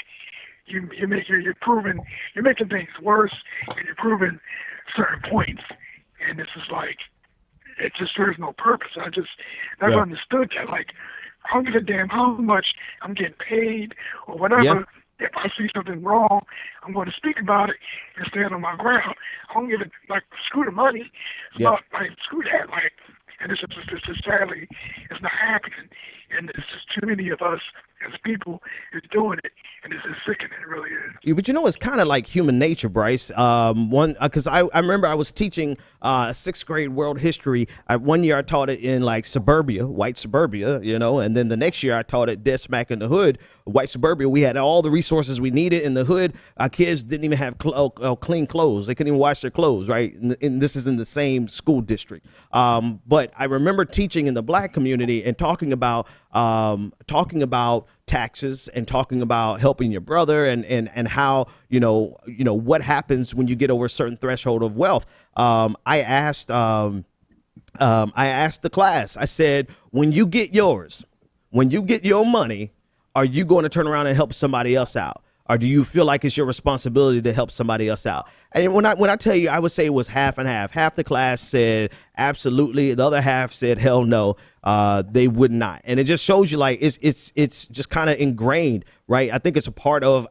you're making things worse and you're proving certain points. And this is like, it just serves no purpose. I just never understood that. Like, I don't give a damn how much I'm getting paid or whatever. Yeah. If I see something wrong, I'm going to speak about it and stand on my ground. I don't give it, like, screw the money. It's not, like, screw that. Like, and it's just sadly, it's not happening. And it's just too many of us as people is doing it. And it's just sickening, it really is. Yeah, but it's kind of like human nature, Bryce. Because I remember I was teaching 6th grade world history. One year I taught it in like suburbia, white suburbia, and then the next year I taught it dead smack in the hood, white suburbia. We had all the resources we needed in the hood. Our kids didn't even have clean clothes. They couldn't even wash their clothes, right? And this is in the same school district. But I remember teaching in the black community and talking about taxes and talking about helping your brother and how what happens when you get over a certain threshold of wealth. I asked the class, I said, when you get your money, are you going to turn around and help somebody else out? Or do you feel like it's your responsibility to help somebody else out? And when I tell you, I would say it was half and half. Half the class said absolutely. The other half said hell no, they would not. And it just shows you like it's just kind of ingrained, right? I think it's a part of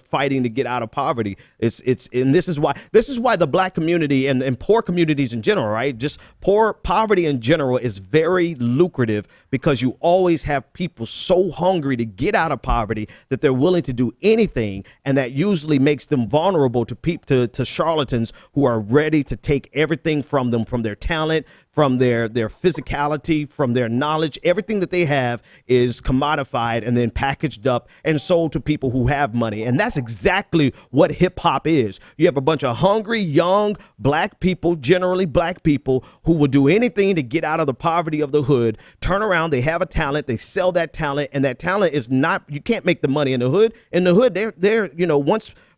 fighting to get out of poverty. And this is why the black community and poor communities in general, right? Just poverty in general is very lucrative because you always have people so hungry to get out of poverty that they're willing to do anything, and that usually makes them vulnerable to charlatans who are ready to take everything from them, from their talent, from their physicality, from their knowledge. Everything that they have is commodified and then packaged up and sold to people who have money. And that's exactly what hip hop is. You have a bunch of hungry, young black people, generally black people, who will do anything to get out of the poverty of the hood, turn around, they have a talent, they sell that talent, and that talent is not, you can't make the money in the hood. In the hood, they're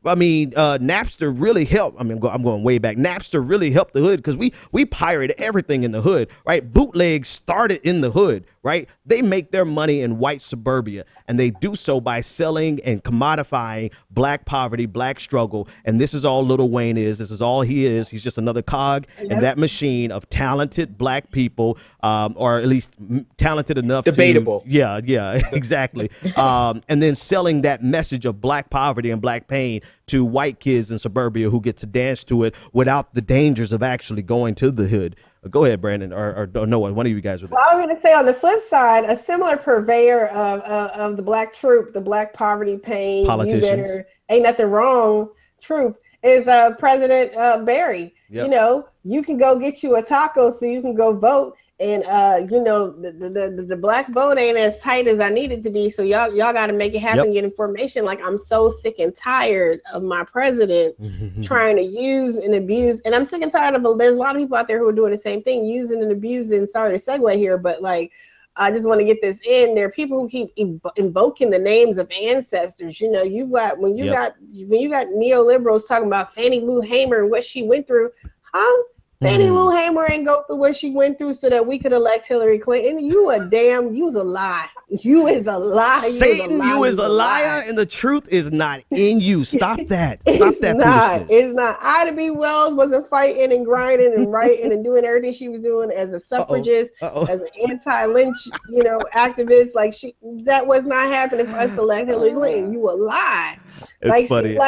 I mean, Napster really helped. I mean, I'm going way back. Napster really helped the hood because we pirated everything in the hood, right? Bootlegs started in the hood, right? They make their money in white suburbia, and they do so by selling and commodifying black poverty, black struggle. And this is all Lil Wayne is. This is all he is. He's just another cog in that machine of talented black people, or at least talented enough. Debatable. Yeah, exactly. And then selling that message of black poverty and black pain to white kids in suburbia who get to dance to it without the dangers of actually going to the hood. Go ahead, Brandon, or Noah, one of you guys. Well, I was going to say on the flip side, a similar purveyor of the black troop, the black poverty pain, Politicians. you better, ain't nothing wrong troop, is President Barry. Yep. You know, you can go get you a taco so you can go vote. And you know, the black vote ain't as tight as I need it to be. So y'all got to make it happen. Get information. Like, I'm so sick and tired of my president trying to use and abuse. And I'm sick and tired of. There's a lot of people out there who are doing the same thing, using and abusing. Sorry to segue here, but like, I just want to get this in. There are people who keep invoking the names of ancestors. You know, you got when you got neoliberals talking about Fannie Lou Hamer and what she went through, huh? Fannie Lou Hamer ain't go through what she went through so that we could elect Hillary Clinton. You was a lie. You is a lie. Satan, you is a liar, and the truth is not in you. Stop that. Stop that foolishness. It's not. Ida B. Wells wasn't fighting and grinding and writing and doing everything she was doing as a suffragist, as an anti-lynch, activist. Like, that was not happening for us to elect Hillary Clinton. You a lie. It's funny.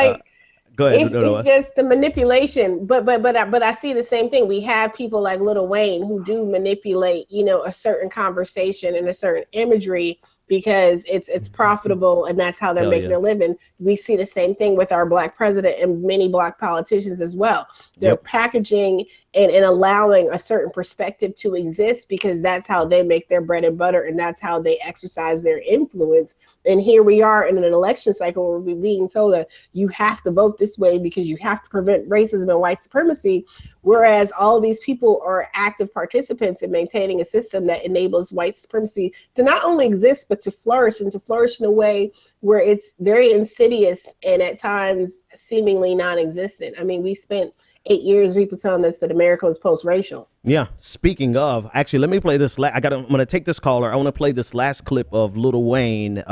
Go ahead. It's just the manipulation, but I see the same thing. We have people like Lil Wayne who do manipulate, a certain conversation and a certain imagery because it's profitable and that's how they're making a living. We see the same thing with our black president and many black politicians as well. They're packaging and allowing a certain perspective to exist because that's how they make their bread and butter and that's how they exercise their influence. And here we are in an election cycle where we're being told that you have to vote this way because you have to prevent racism and white supremacy, whereas all these people are active participants in maintaining a system that enables white supremacy to not only exist, but to flourish and to flourish in a way where it's very insidious and at times seemingly non-existent. I mean, we spent 8 years people telling us that America was post-racial. Yeah. Speaking of, actually, let me play this. I'm going to take this caller. I want to play this last clip of Lil Wayne.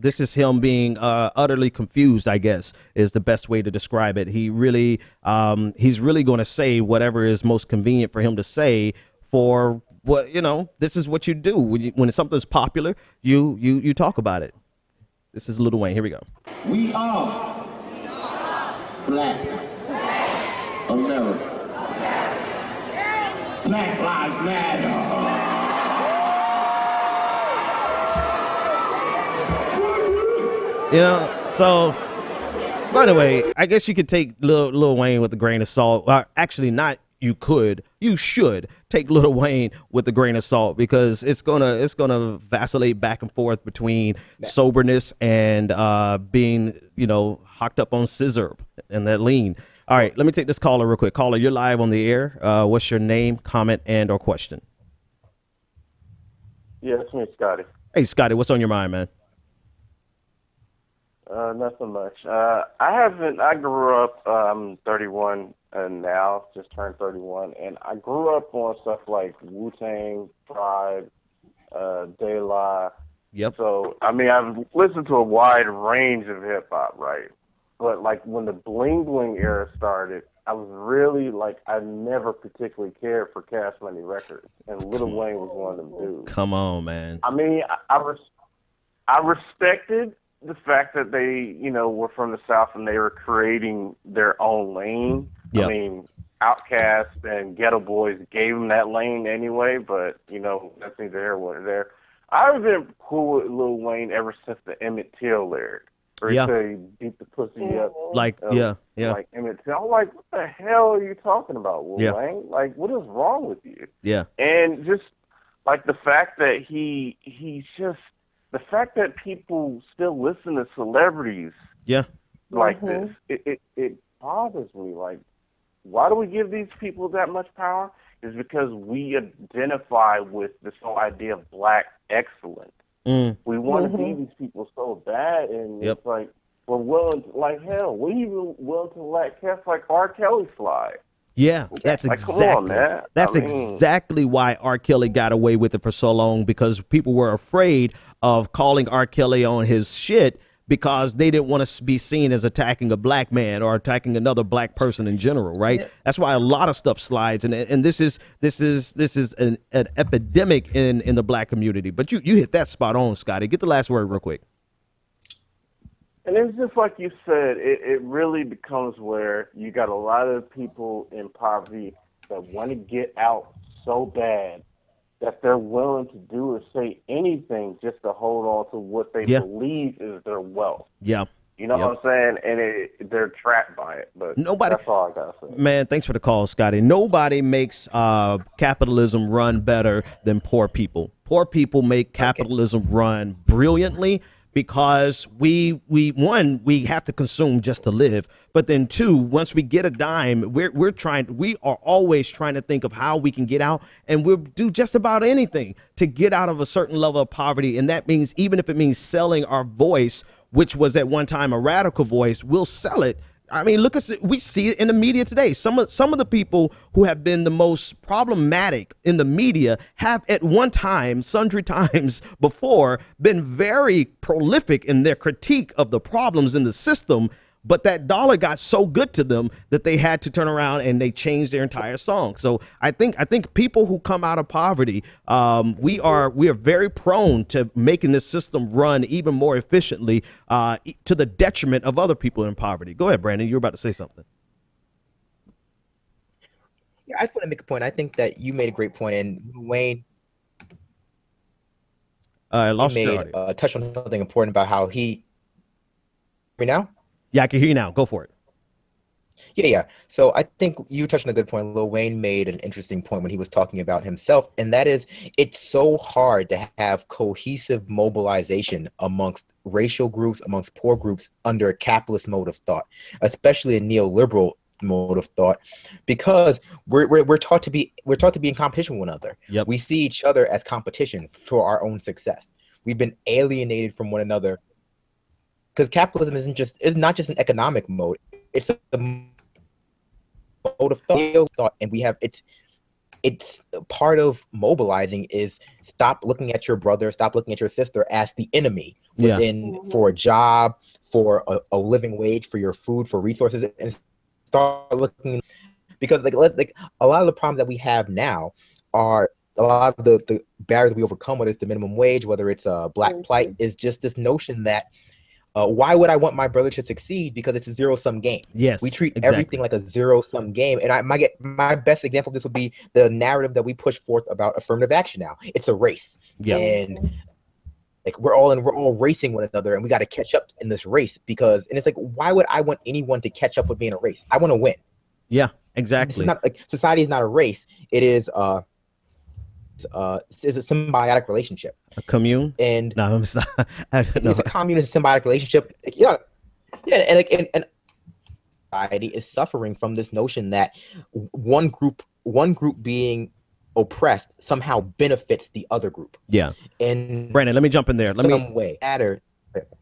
This is him being utterly confused, I guess, is the best way to describe it. He's really going to say whatever is most convenient for him to say for what, this is what you do. When something's popular, you talk about it. This is Lil Wayne. Here we go. We are black America. Black Lives Matter. So by the way, I guess you could take Lil Wayne with a grain of salt. Actually, not you could. You should take Lil Wayne with a grain of salt because it's gonna vacillate back and forth between soberness and being hocked up on scissor and that lean. All right, let me take this caller real quick. Caller, you're live on the air. What's your name, comment, and or question? Yeah, it's me, Scotty. Hey, Scotty, what's on your mind, man? Nothing much. I grew up, I'm 31 now, just turned 31, and I grew up on stuff like Wu-Tang, Tribe, Dillard. Yep. So, I mean, I've listened to a wide range of hip-hop, right? But, like, when the Bling Bling era started, I was really, I never particularly cared for Cash Money Records, and Lil Wayne was one of them dudes. Come on, man. I mean, I respected the fact that they, were from the South and they were creating their own lane. Yep. I mean, Outkast and Ghetto Boys gave them that lane anyway, but, that's neither here nor there. I've been cool with Lil Wayne ever since the Emmett Till lyric. Or he said beat the pussy up. Like Emmett Till. I'm like, what the hell are you talking about, Lil Wayne? Like, what is wrong with you? Yeah. And just, the fact that the fact that people still listen to celebrities like this, it bothers me. Like, why do we give these people that much power? Is because we identify with this whole idea of black excellence. We want to be these people so bad, and it's like, were willing to, like, hell, we even willing to let cats like R. Kelly slide. Yeah, that's Like, exactly come on, man. that's I mean, exactly why R. Kelly got away with it for so long, because people were afraid of calling R. Kelly on his shit because they didn't want to be seen as attacking a black man or attacking another black person in general, right? Yeah. That's why a lot of stuff slides, and this is an epidemic in the black community. But you hit that spot on, Scotty. Get the last word real quick. And it's just like you said, it really becomes where you got a lot of people in poverty that want to get out so bad that they're willing to do or say anything just to hold on to what they believe is their wealth. Yeah. You know what I'm saying? And they're trapped by it. But that's all I got to say. Man, thanks for the call, Scotty. Nobody makes capitalism run better than poor people. Poor people make capitalism run brilliantly, because we have to consume just to live, but then two, once we get a dime, we are always trying to think of how we can get out, and we'll do just about anything to get out of a certain level of poverty. And that means, even if it means selling our voice, which was at one time a radical voice, we'll sell it. I mean, we see it in the media today. Some of the people who have been the most problematic in the media have at one time, sundry times before, been very prolific in their critique of the problems in the system. But that dollar got so good to them that they had to turn around and they changed their entire song. So I think people who come out of poverty, we are very prone to making this system run even more efficiently, to the detriment of other people in poverty. Go ahead, Brandon. You're about to say something. Yeah, I just want to make a point. I think that you made a great point, and Wayne touched on something important about how he. Me now? Yeah, I can hear you now. Go for it. Yeah. So I think you touched on a good point. Lil Wayne made an interesting point when he was talking about himself, and that is, it's so hard to have cohesive mobilization amongst racial groups, amongst poor groups under a capitalist mode of thought, especially a neoliberal mode of thought, because we're taught to be in competition with one another. Yep. We see each other as competition for our own success. We've been alienated from one another. Because capitalism is not just an economic mode; it's a mode of thought, and we have it's part of mobilizing is stop looking at your brother, stop looking at your sister as the enemy for a job, for a living wage, for your food, for resources, and start looking, because like a lot of the problems that we have now are a lot of the barriers we overcome, whether it's the minimum wage, whether it's black plight, is just this notion that. Why would I want my brother to succeed? Because it's a zero-sum game. Yes, we treat everything like a zero-sum game. And my best example of this would be the narrative that we push forth about affirmative action now. It's a race. Yeah. And like we're all racing one another, and we got to catch up in this race, and it's like, why would I want anyone to catch up with me in a race? I want to win. Yeah, exactly. It's not like society is not a race. It is is a symbiotic relationship. A commune? And no, I'm not. I don't know. A commune is a symbiotic relationship. And society is suffering from this notion that one group being oppressed somehow benefits the other group. Yeah. And Brandon, let me jump in there.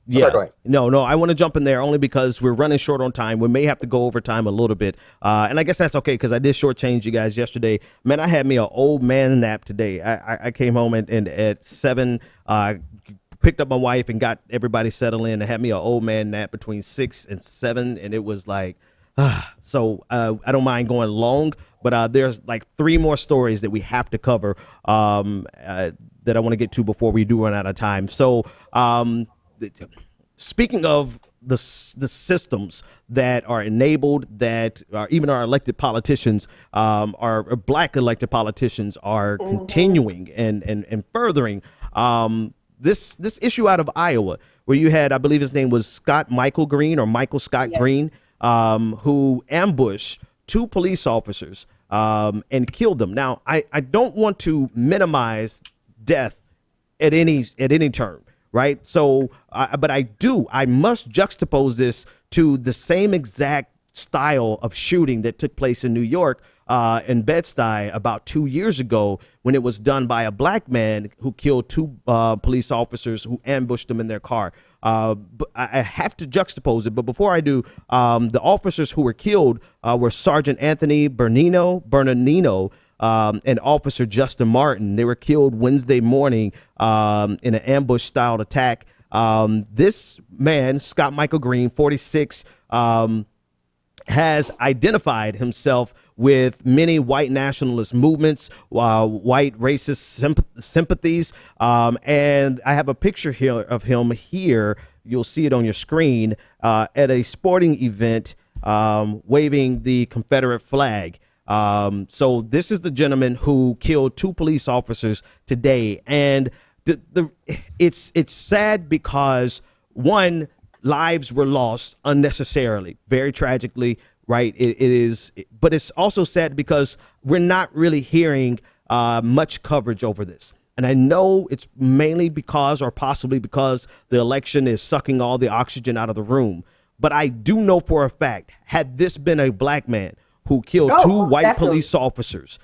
Yeah. Sorry, No, I want to jump in there only because we're running short on time. We may have to go over time a little bit. And I guess that's okay, because I did shortchange you guys yesterday. Man, I had me an old man nap today. I came home and at 7, picked up my wife and got everybody settled in, and had me an old man nap between 6 and 7. And it was like, so I don't mind going long, but there's like 3 more stories that we have to cover that I want to get to before we do run out of time. So, speaking of the systems that are enabled, that are, even our elected politicians, our black elected politicians are continuing and furthering this issue out of Iowa, where you had, I believe his name was Michael Scott Green, who ambushed 2 police officers and killed them. Now, I don't want to minimize death at any term. Right. So but I must juxtapose this to the same exact style of shooting that took place in New York in Bed-Stuy about 2 years ago when it was done by a black man who killed two police officers who ambushed them in their car. But I have to juxtapose it. But before I do, the officers who were killed were Sergeant Anthony Bernardino, and Officer Justin Martin. They were killed Wednesday morning in an ambush-styled attack. This man, Scott Michael Green, 46, has identified himself with many white nationalist movements, white racist sympathies. And I have a picture here of him here. You'll see it on your screen at a sporting event waving the Confederate flag. So this is the gentleman who killed two police officers today. And it's sad because, one, lives were lost unnecessarily, very tragically, right? It is, but it's also sad because we're not really hearing much coverage over this. And I know it's mainly because, or possibly because, the election is sucking all the oxygen out of the room. But I do know for a fact, had this been a black man who killed two white police officers,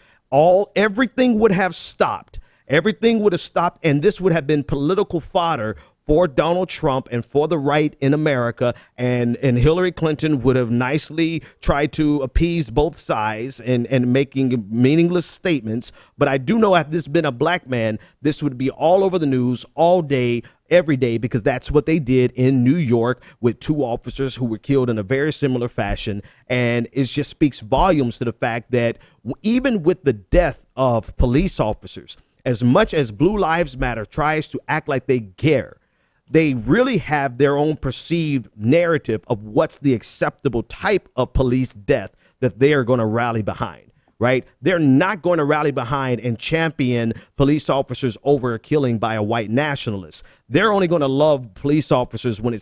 everything would have stopped. Everything would have stopped, and this would have been political fodder for Donald Trump and for the right in America, and Hillary Clinton would have nicely tried to appease both sides and making meaningless statements. But I do know, had this been a black man, this would be all over the news all day, every day, because that's what they did in New York with two officers who were killed in a very similar fashion. And it just speaks volumes to the fact that even with the death of police officers, as much as Blue Lives Matter tries to act like they care, they really have their own perceived narrative of what's the acceptable type of police death that they are going to rally behind, right? They're not going to rally behind and champion police officers over a killing by a white nationalist. They're only going to love police officers when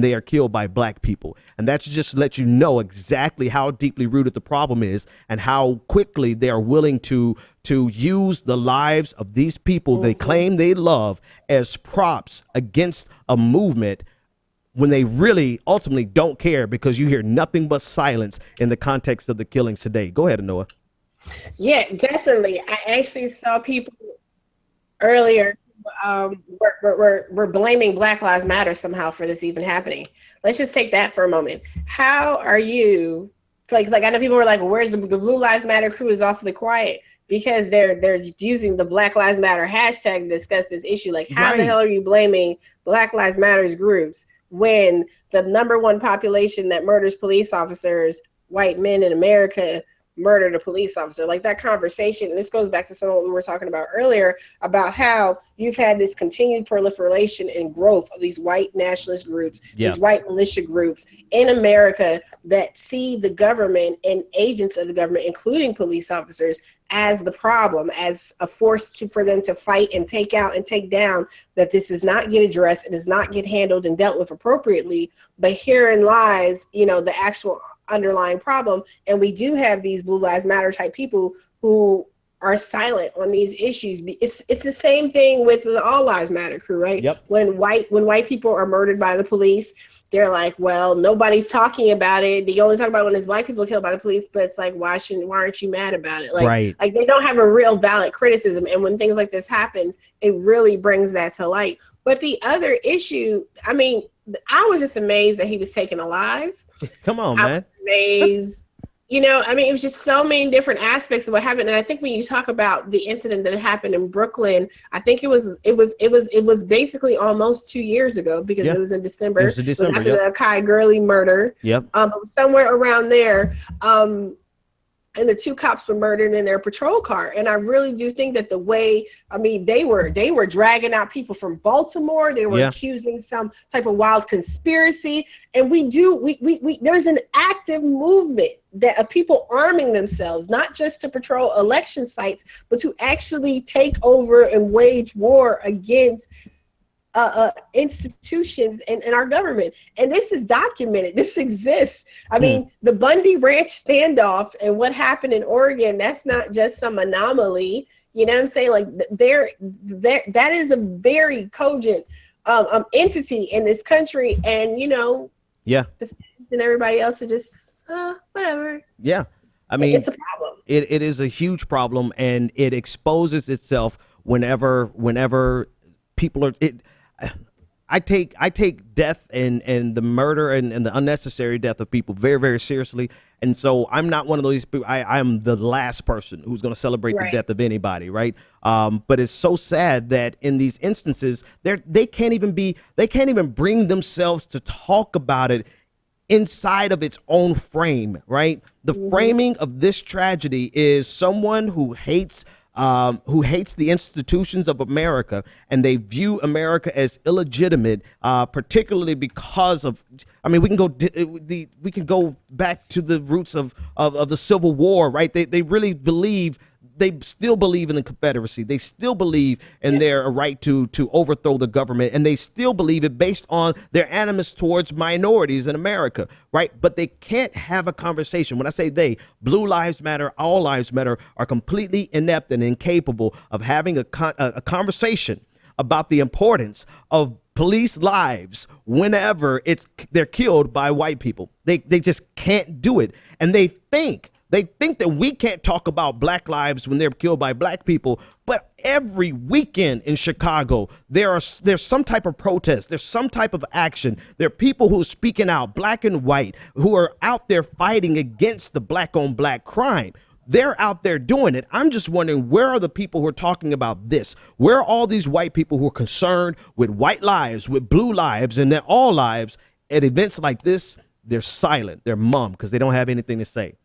they are killed by black people. And that's just to let you know exactly how deeply rooted the problem is and how quickly they are willing to use the lives of these people they claim they love as props against a movement when they really ultimately don't care, because you hear nothing but silence in the context of the killings today. Go ahead, Anoa. Yeah, definitely. I actually saw people earlier we're blaming Black Lives Matter somehow for this even happening. Let's just take that for a moment. How are you, like I know people were like, where's the Blue Lives Matter crew is awfully quiet because they're using the Black Lives Matter hashtag to discuss this issue. Like, how the hell are you blaming Black Lives Matters groups when the #1 population that murders police officers, white men in America, murdered a police officer? Like, that conversation, and this goes back to some of what we were talking about earlier about how you've had this continued proliferation and growth of these white nationalist groups, these white militia groups in America that see the government and agents of the government, including police officers, as the problem, as a force for them to fight and take out and take down, that this does not get addressed, it does not get handled and dealt with appropriately. But herein lies, the actual underlying problem. And we do have these Blue Lives Matter type people who are silent on these issues. It's the same thing with the All Lives Matter crew, right? Yep. When white people are murdered by the police, they're like, well, nobody's talking about it. They only talk about when it's black people killed by the police, but it's like, why aren't you mad about it? Like they don't have a real valid criticism. And when things like this happens, it really brings that to light. But the other issue, I mean, I was just amazed that he was taken alive. Come on, man. Amazed. It was just so many different aspects of what happened. And I think when you talk about the incident that happened in Brooklyn, I think it was basically almost 2 years ago, because it was in December. It was after the Kai Gurley murder. Somewhere around there. And the two cops were murdered in their patrol car. And I really do think that they were dragging out people from Baltimore. They were accusing some type of wild conspiracy. And there's an active movement of people arming themselves, not just to patrol election sites, but to actually take over and wage war against institutions and our government. And this is documented. This exists. I mean, the Bundy Ranch standoff and what happened in Oregon, that's not just some anomaly. You know what I'm saying? Like, that is a very cogent entity in this country. And, the feds and everybody else are just, whatever. Yeah. I mean, it's a problem. It is a huge problem, and it exposes itself whenever people are. I take death and the murder and the unnecessary death of people very, very seriously. And so I'm not one of those people. I am the last person who's going to celebrate the death of anybody, right? But it's so sad that in these instances, they can't even bring themselves to talk about it inside of its own frame, right? The framing of this tragedy is someone who hates the institutions of America, and they view America as illegitimate, particularly because of, I mean, we can go back to the roots of the Civil War, right? They really believe. They still believe in the Confederacy. They still believe in their right to overthrow the government, and they still believe it based on their animus towards minorities in America, right? But they can't have a conversation. When I say they, Blue Lives Matter, All Lives Matter are completely inept and incapable of having a conversation about the importance of police lives whenever they're killed by white people. They just can't do it, and they think that we can't talk about black lives when they're killed by black people, but every weekend in Chicago, there's some type of protest, there's some type of action. There are people who are speaking out, black and white, who are out there fighting against the black on black crime. They're out there doing it. I'm just wondering, where are the people who are talking about this? Where are all these white people who are concerned with white lives, with blue lives, and their all lives at events like this? They're silent. They're mum because they don't have anything to say.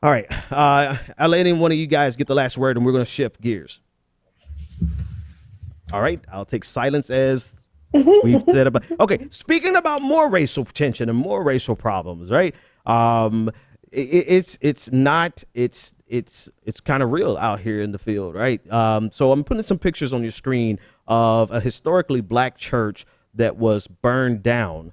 All right, I'll let any one of you guys get the last word, and we're going to shift gears. All right, I'll take silence as we've said about. Okay, speaking about more racial tension and more racial problems, right? It's kind of real out here in the field, right? So I'm putting some pictures on your screen of a historically black church that was burned down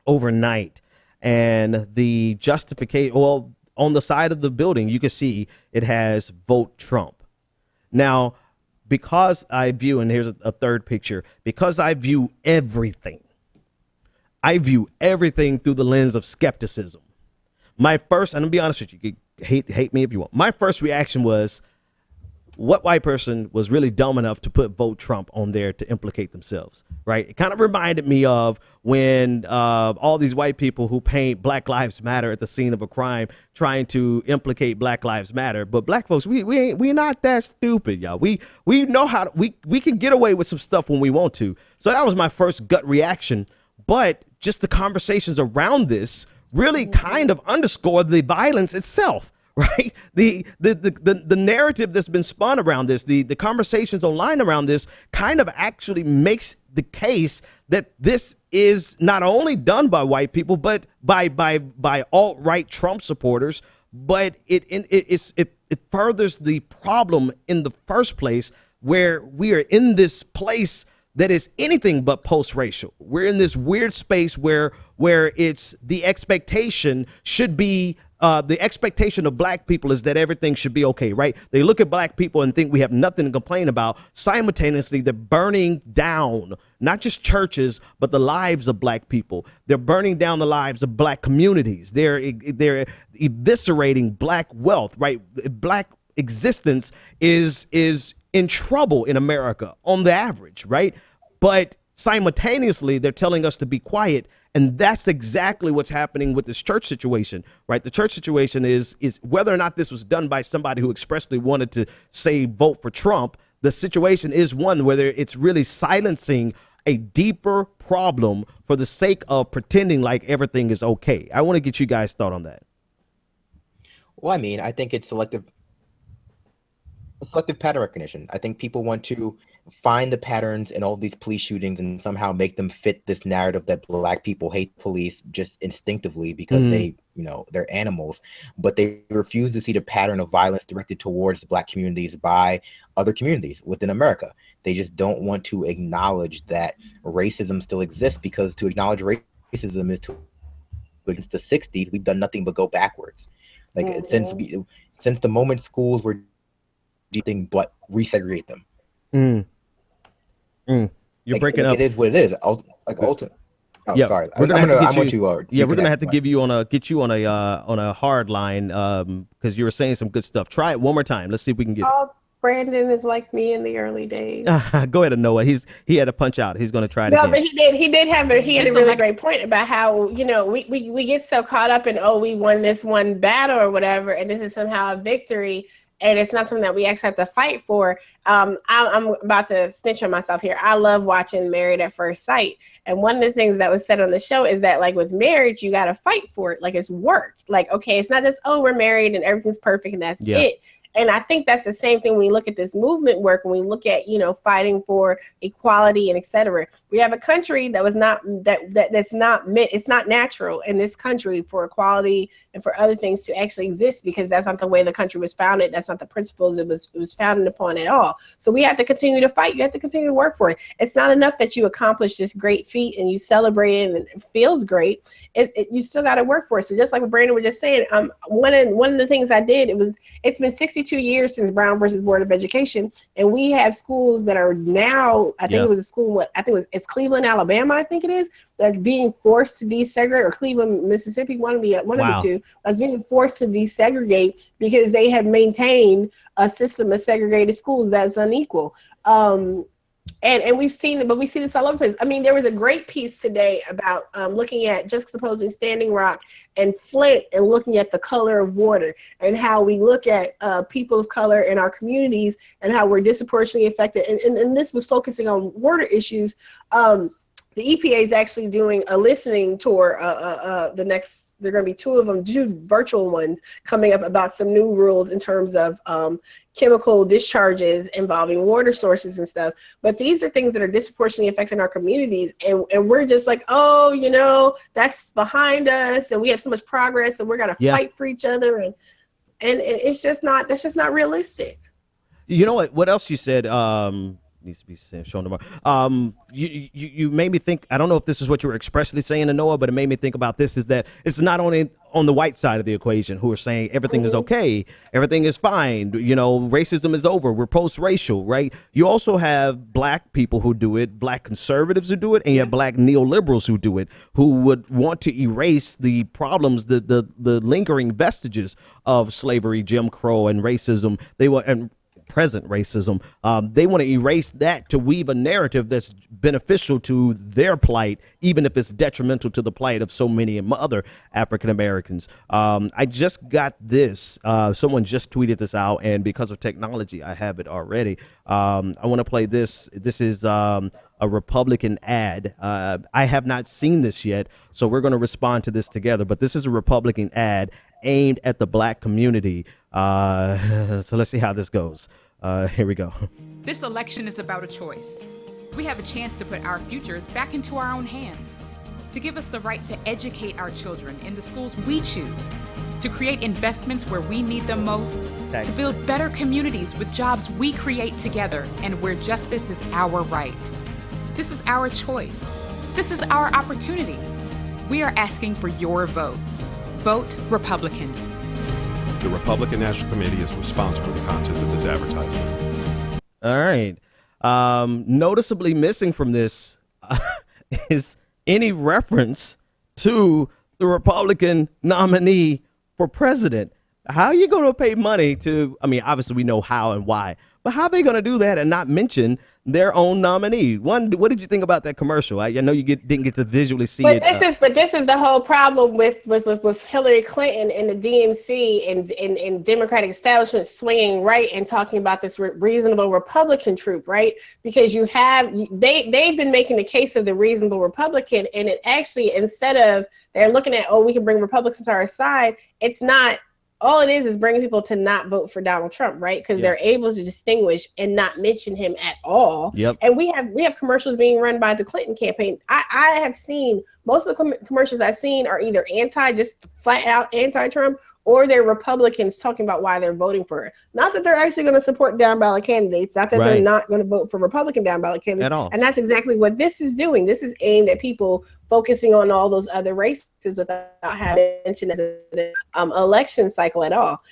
overnight, and the justification. Well, on the side of the building, you can see it has "Vote Trump." Now, because I view, and here's a third picture, because I view everything through the lens of skepticism. My first, and I'll be honest with you, you can hate me if you want. My first reaction was, what white person was really dumb enough to put "Vote Trump" on there to implicate themselves, right? It kind of reminded me of when all these white people who paint Black Lives Matter at the scene of a crime trying to implicate Black Lives Matter. But black folks, we're not that stupid, y'all. We know how to, we can get away with some stuff when we want to. So that was my first gut reaction. But just the conversations around this really kind of underscore the violence itself. Right. The narrative that's been spun around this, the conversations online around this kind of actually makes the case that this is not only done by white people, but by alt-right Trump supporters. But it furthers the problem in the first place, where we are in this place that is anything but post-racial. We're in this weird space where it's the expectation should be, the expectation of black people is that everything should be okay, right? They look at black people and think we have nothing to complain about. Simultaneously, they're burning down not just churches, but the lives of black people. They're burning down the lives of black communities. They're eviscerating black wealth, right? Black existence is in trouble in America on the average, right? But simultaneously, they're telling us to be quiet. And that's exactly what's happening with this church situation, right? The church situation is whether or not this was done by somebody who expressly wanted to say vote for Trump. The situation is one where it's really silencing a deeper problem for the sake of pretending like everything is okay. I want to get you guys' thought on that. Well, I mean, I think it's selective pattern recognition. I think people want to find the patterns in all these police shootings and somehow make them fit this narrative that black people hate police just instinctively because they're animals, but they refuse to see the pattern of violence directed towards black communities by other communities within America. They just don't want to acknowledge that racism still exists, because to acknowledge racism is to, against the 60s, we've done nothing but go backwards. Like since the moment schools were anything but resegregate them. You're breaking up. It is what it is. Oh, yeah, sorry. we're gonna have to get get you on a hard line because you were saying some good stuff. Try it one more time. Let's see if we can get. Oh, Brandon is like me in the early days. Go ahead, Anoa. He had to punch out. He's going to try it again. No, but he had a really great point about how, you know, we get so caught up in, oh, we won this one battle or whatever, and this is somehow a victory, and it's not something that we actually have to fight for. I'm about to snitch on myself here. I love watching Married at First Sight, and one of the things that was said on the show is that, like, with marriage, you got to fight for it. Like, it's work. Like, okay, it's not just, oh, we're married and everything's perfect and that's it. And I think that's the same thing when we look at this movement work, when we look at, you know, fighting for equality and et cetera. We have a country that was not that's not meant, it's not natural in this country for equality and for other things to actually exist, because that's not the way the country was founded. That's not the principles it was founded upon at all. So we have to continue to fight. You have to continue to work for it. It's not enough that you accomplish this great feat and you celebrate it and it feels great. You still got to work for it. So just like what Brandon was just saying, one of the things I did, it's been 62 years since Brown versus Board of Education, and we have schools that are now, I think it was a school, it's Cleveland, Alabama, I think it is, that's being forced to desegregate, or Cleveland, Mississippi, one of the two, that's being forced to desegregate because they have maintained a system of segregated schools that's unequal. And we've seen it, but we see this all over the place. I mean, there was a great piece today about looking at juxtaposing Standing Rock and Flint and looking at the color of water and how we look at people of color in our communities and how we're disproportionately affected. And this was focusing on water issues. The EPA is actually doing a listening tour. There are going to be two of them, two virtual ones coming up about some new rules in terms of chemical discharges involving water sources and stuff. But these are things that are disproportionately affecting our communities. And we're just like, oh, you know, that's behind us and we have so much progress and we're going to fight for each other. And it's just not, that's just not realistic. You know what else you said, needs to be shown tomorrow. You made me think, I don't know if this is what you were expressly saying to Noah, but it made me think about this, is that it's not only on the white side of the equation who are saying everything is okay, everything is fine, you know, racism is over, we're post-racial, right? You also have black people who do it, black conservatives who do it, and you have black neoliberals who do it, who would want to erase the problems, the lingering vestiges of slavery, Jim Crow, and racism. And present racism. They want to erase that to weave a narrative that's beneficial to their plight, even if it's detrimental to the plight of so many other African Americans. I just got this. Someone just tweeted this out, and because of technology, I have it already. I want to play this. This is a Republican ad. I have not seen this yet, so we're going to respond to this together. But this is a Republican ad aimed at the black community. So let's see how this goes. Here we go. This election is about a choice. We have a chance to put our futures back into our own hands, to give us the right to educate our children in the schools we choose, to create investments where we need them most, to build better communities with jobs we create together and where justice is our right. This is our choice. This is our opportunity. We are asking for your vote. Vote Republican. The Republican National Committee is responsible for the content of this advertisement. All right. Noticeably missing from this is any reference to the Republican nominee for president. How are you going to pay money to, I mean, obviously we know how and why, but how are they going to do that and not mention their own nominee? One, what did you think about that commercial? I know you didn't get to visually see it. This is the whole problem with Hillary Clinton and the DNC and Democratic establishment swinging right and talking about this reasonable Republican troop, right? Because you have, they've been making the case of the reasonable Republican, and it actually, instead of they're looking at, oh, we can bring Republicans to our side, it's not. All it is bringing people to not vote for Donald Trump, right? Because they're able to distinguish and not mention him at all. Yep. And we have commercials being run by the Clinton campaign. I have seen most of the commercials I've seen are either just flat out anti-Trump, or they're Republicans talking about why they're voting for her. Not that they're actually going to support down ballot candidates, not that they're not going to vote for Republican down ballot candidates at all. And that's exactly what this is doing. This is aimed at people focusing on all those other races without having mentioned as an election cycle at all.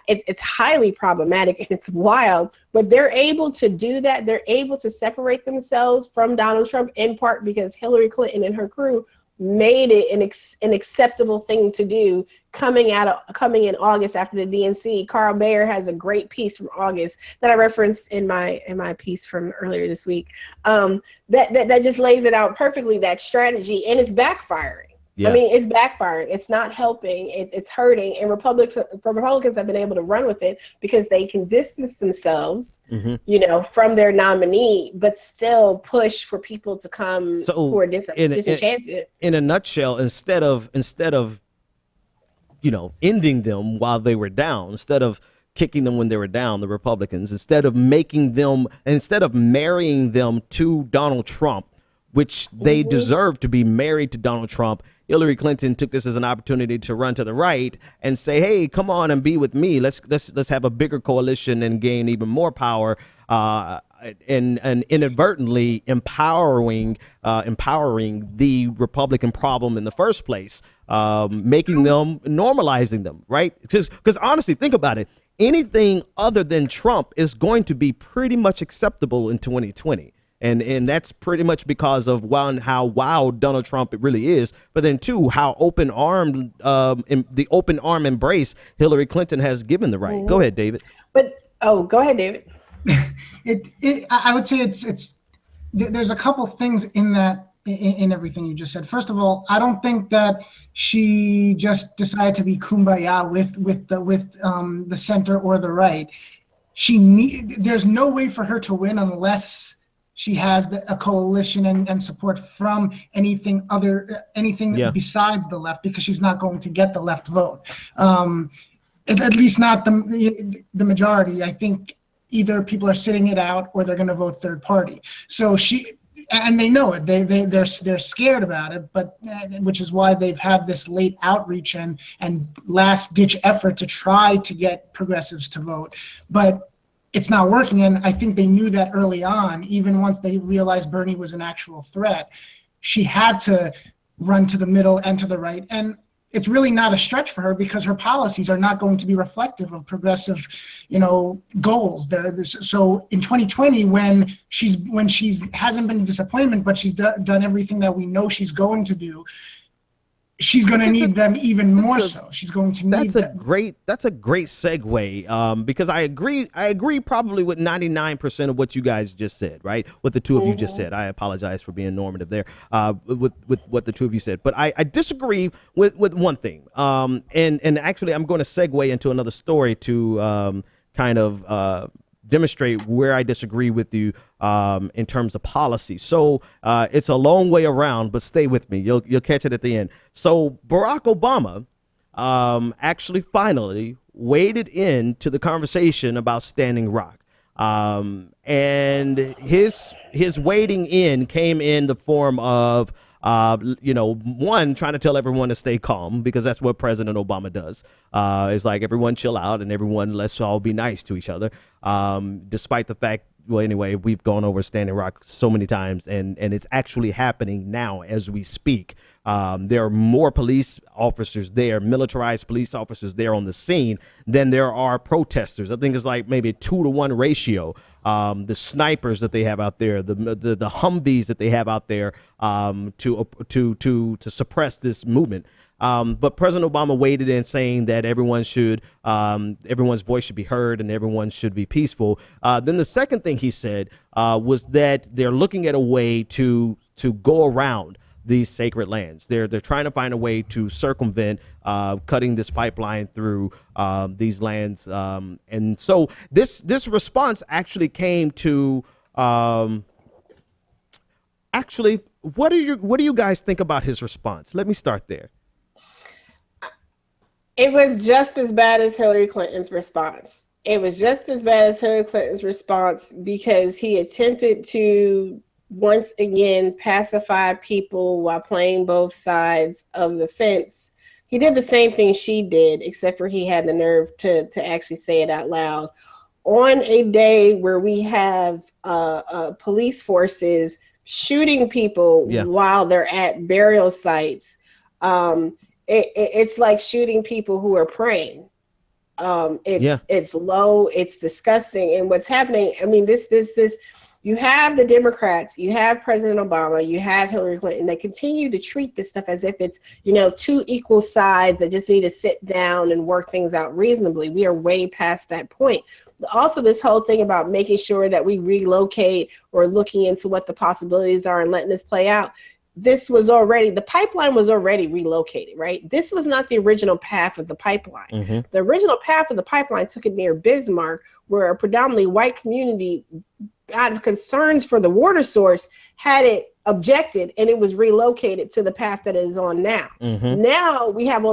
It's highly problematic and it's wild, but they're able to do that. They're able to separate themselves from Donald Trump in part because Hillary Clinton and her crew made it an acceptable thing to do coming in August after the DNC. Carl Bayer has a great piece from August that I referenced in my piece from earlier this week. That just lays it out perfectly, that strategy, and it's backfiring. Yeah. I mean, it's backfiring. It's not helping. It's hurting. And Republicans have been able to run with it because they can distance themselves, from their nominee, but still push for people to come who are disenchanted. In a nutshell, instead of ending them while they were down, instead of kicking them when they were down, the Republicans, instead of marrying them to Donald Trump, which they deserve to be married to Donald Trump, Hillary Clinton took this as an opportunity to run to the right and say, "Hey, come on and be with me. Let's have a bigger coalition and gain even more power." And inadvertently empowering the Republican problem in the first place, normalizing them, right? Because honestly, think about it. Anything other than Trump is going to be pretty much acceptable in 2020. And that's pretty much because of one, how wild Donald Trump it really is, but then two, how open-armed the open arm embrace Hillary Clinton has given the right. Go ahead, David. Go ahead, David. I would say there's a couple things in everything you just said. First of all, I don't think that she just decided to be kumbaya with the center or the right. There's no way for her to win unless she has a coalition and support from anything besides the left, because she's not going to get the left vote. At least not the majority. I think either people are sitting it out or they're going to vote third party. So and they know it. They're scared about it, but which is why they've had this late outreach and last ditch effort to try to get progressives to vote. But it's not working, and I think they knew that early on, even once they realized Bernie was an actual threat. She had to run to the middle and to the right, and it's really not a stretch for her because her policies are not going to be reflective of progressive, goals. So in 2020, when she's hasn't been a disappointment, but she's done everything that we know she's going to do, she's going to need them even more so. She's going to need them. That's a great segue, because I agree probably with 99% of what you guys just said, right? What the two of you just said. I apologize for being normative there, with what the two of you said. But I disagree with one thing. And actually I'm going to segue into another story to kind of demonstrate where I disagree with you in terms of policy. So it's a long way around, but stay with me. You'll catch it at the end. So Barack Obama actually finally waded into the conversation about Standing Rock. And his wading in came in the form of one, trying to tell everyone to stay calm, because that's what President Obama does. It's like, everyone chill out and everyone, let's all be nice to each other. Despite the fact, well, anyway, we've gone over Standing Rock so many times, and it's actually happening now as we speak. There are more police officers there, militarized police officers there on the scene than there are protesters. I think it's like maybe a 2-to-1 ratio. The snipers that they have out there, the Humvees that they have out there to suppress this movement. But President Obama waded in saying that everyone's voice should be heard and everyone should be peaceful. Then the second thing he said was that they're looking at a way to go around these sacred lands. They're trying to find a way to circumvent cutting this pipeline through these lands. And so this response actually came to what do you guys think about his response? Let me start there. It was just as bad as Hillary Clinton's response. It was just as bad as Hillary Clinton's response because he attempted to once again pacify people while playing both sides of the fence He did the same thing she did, except for he had the nerve to actually say it out loud. On a day where we have police forces shooting people while they're at burial sites, it's like shooting people who are praying. It's low, it's disgusting. And what's happening, I mean, this you have the Democrats, you have President Obama, you have Hillary Clinton, they continue to treat this stuff as if it's, two equal sides that just need to sit down and work things out reasonably. We are way past that point. Also, this whole thing about making sure that we relocate or looking into what the possibilities are and letting this play out. The pipeline was already relocated, right? This was not the original path of the pipeline. Mm-hmm. The original path of the pipeline took it near Bismarck, where a predominantly white community, out of concerns for the water source, had it objected, and it was relocated to the path that it is on now. Mm-hmm. Now we have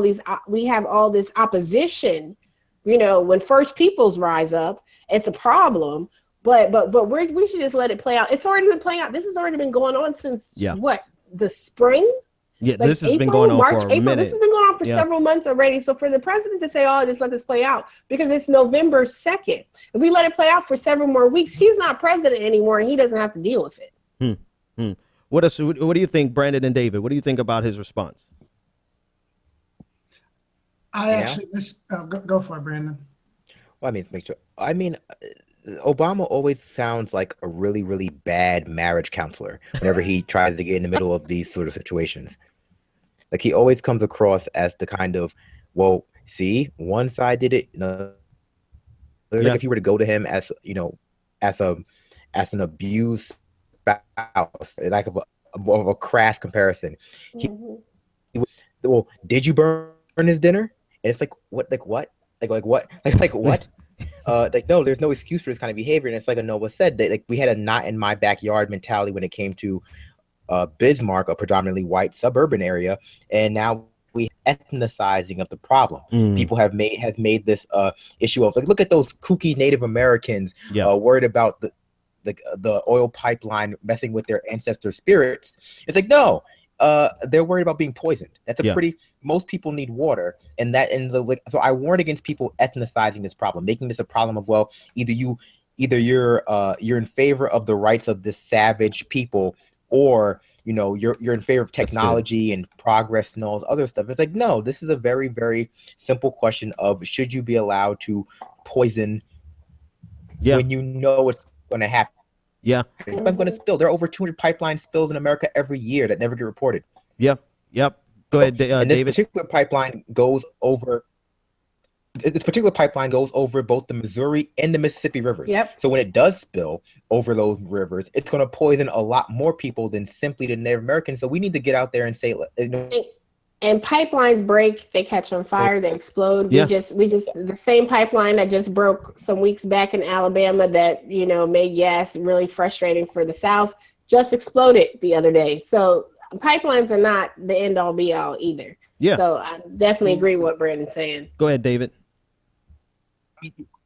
all this opposition. When First Peoples rise up, it's a problem. But we should just let it play out. It's already been playing out. This has already been going on since what? The spring? Yeah, this has been going on March, for a April. minute. This has been going on for several months already. So for the president to say, "Oh, just let this play out," because it's November 2nd. If we let it play out for several more weeks, he's not president anymore, and he doesn't have to deal with it. What do you think, Brandon and David? What do you think about his response? I actually go for it, Brandon. Well, Obama always sounds like a really, really bad marriage counselor whenever he tries to get in the middle of these sort of situations. Like, he always comes across as the kind of, well, see, one side did it. Like, if you were to go to him as an abused spouse, like of a crass comparison. Well, did you burn his dinner? And it's like, what? Like what? Like what? Like what? No, there's no excuse for this kind of behavior. And it's like Anoa said, that we had a not in my backyard mentality when it came to Bismarck, a predominantly white suburban area, and now we ethnicizing of the problem. People have made this issue of, like, look at those kooky Native Americans worried about the oil pipeline messing with their ancestors' spirits. It's like, no. They're worried about being poisoned. That's most people need water, so I warn against people ethnicizing this problem, making this a problem of, well, either you're in favor of the rights of this savage people, or you're in favor of technology and progress and all this other stuff. It's like, no, this is a very, very simple question of, should you be allowed to poison when you know it's going to happen? Yeah. I'm going to spill. There are over 200 pipeline spills in America every year that never get reported. Yep. Go ahead, and David. This particular pipeline goes over both the Missouri and the Mississippi rivers. Yep. So when it does spill over those rivers, it's going to poison a lot more people than simply the Native Americans. So we need to get out there and say, and pipelines break, they catch on fire, they explode. We just the same pipeline that just broke some weeks back in Alabama that made gas really frustrating for the South just exploded the other day. So pipelines are not the end all be all either. Yeah. So I definitely agree with what Brandon's saying. Go ahead, David.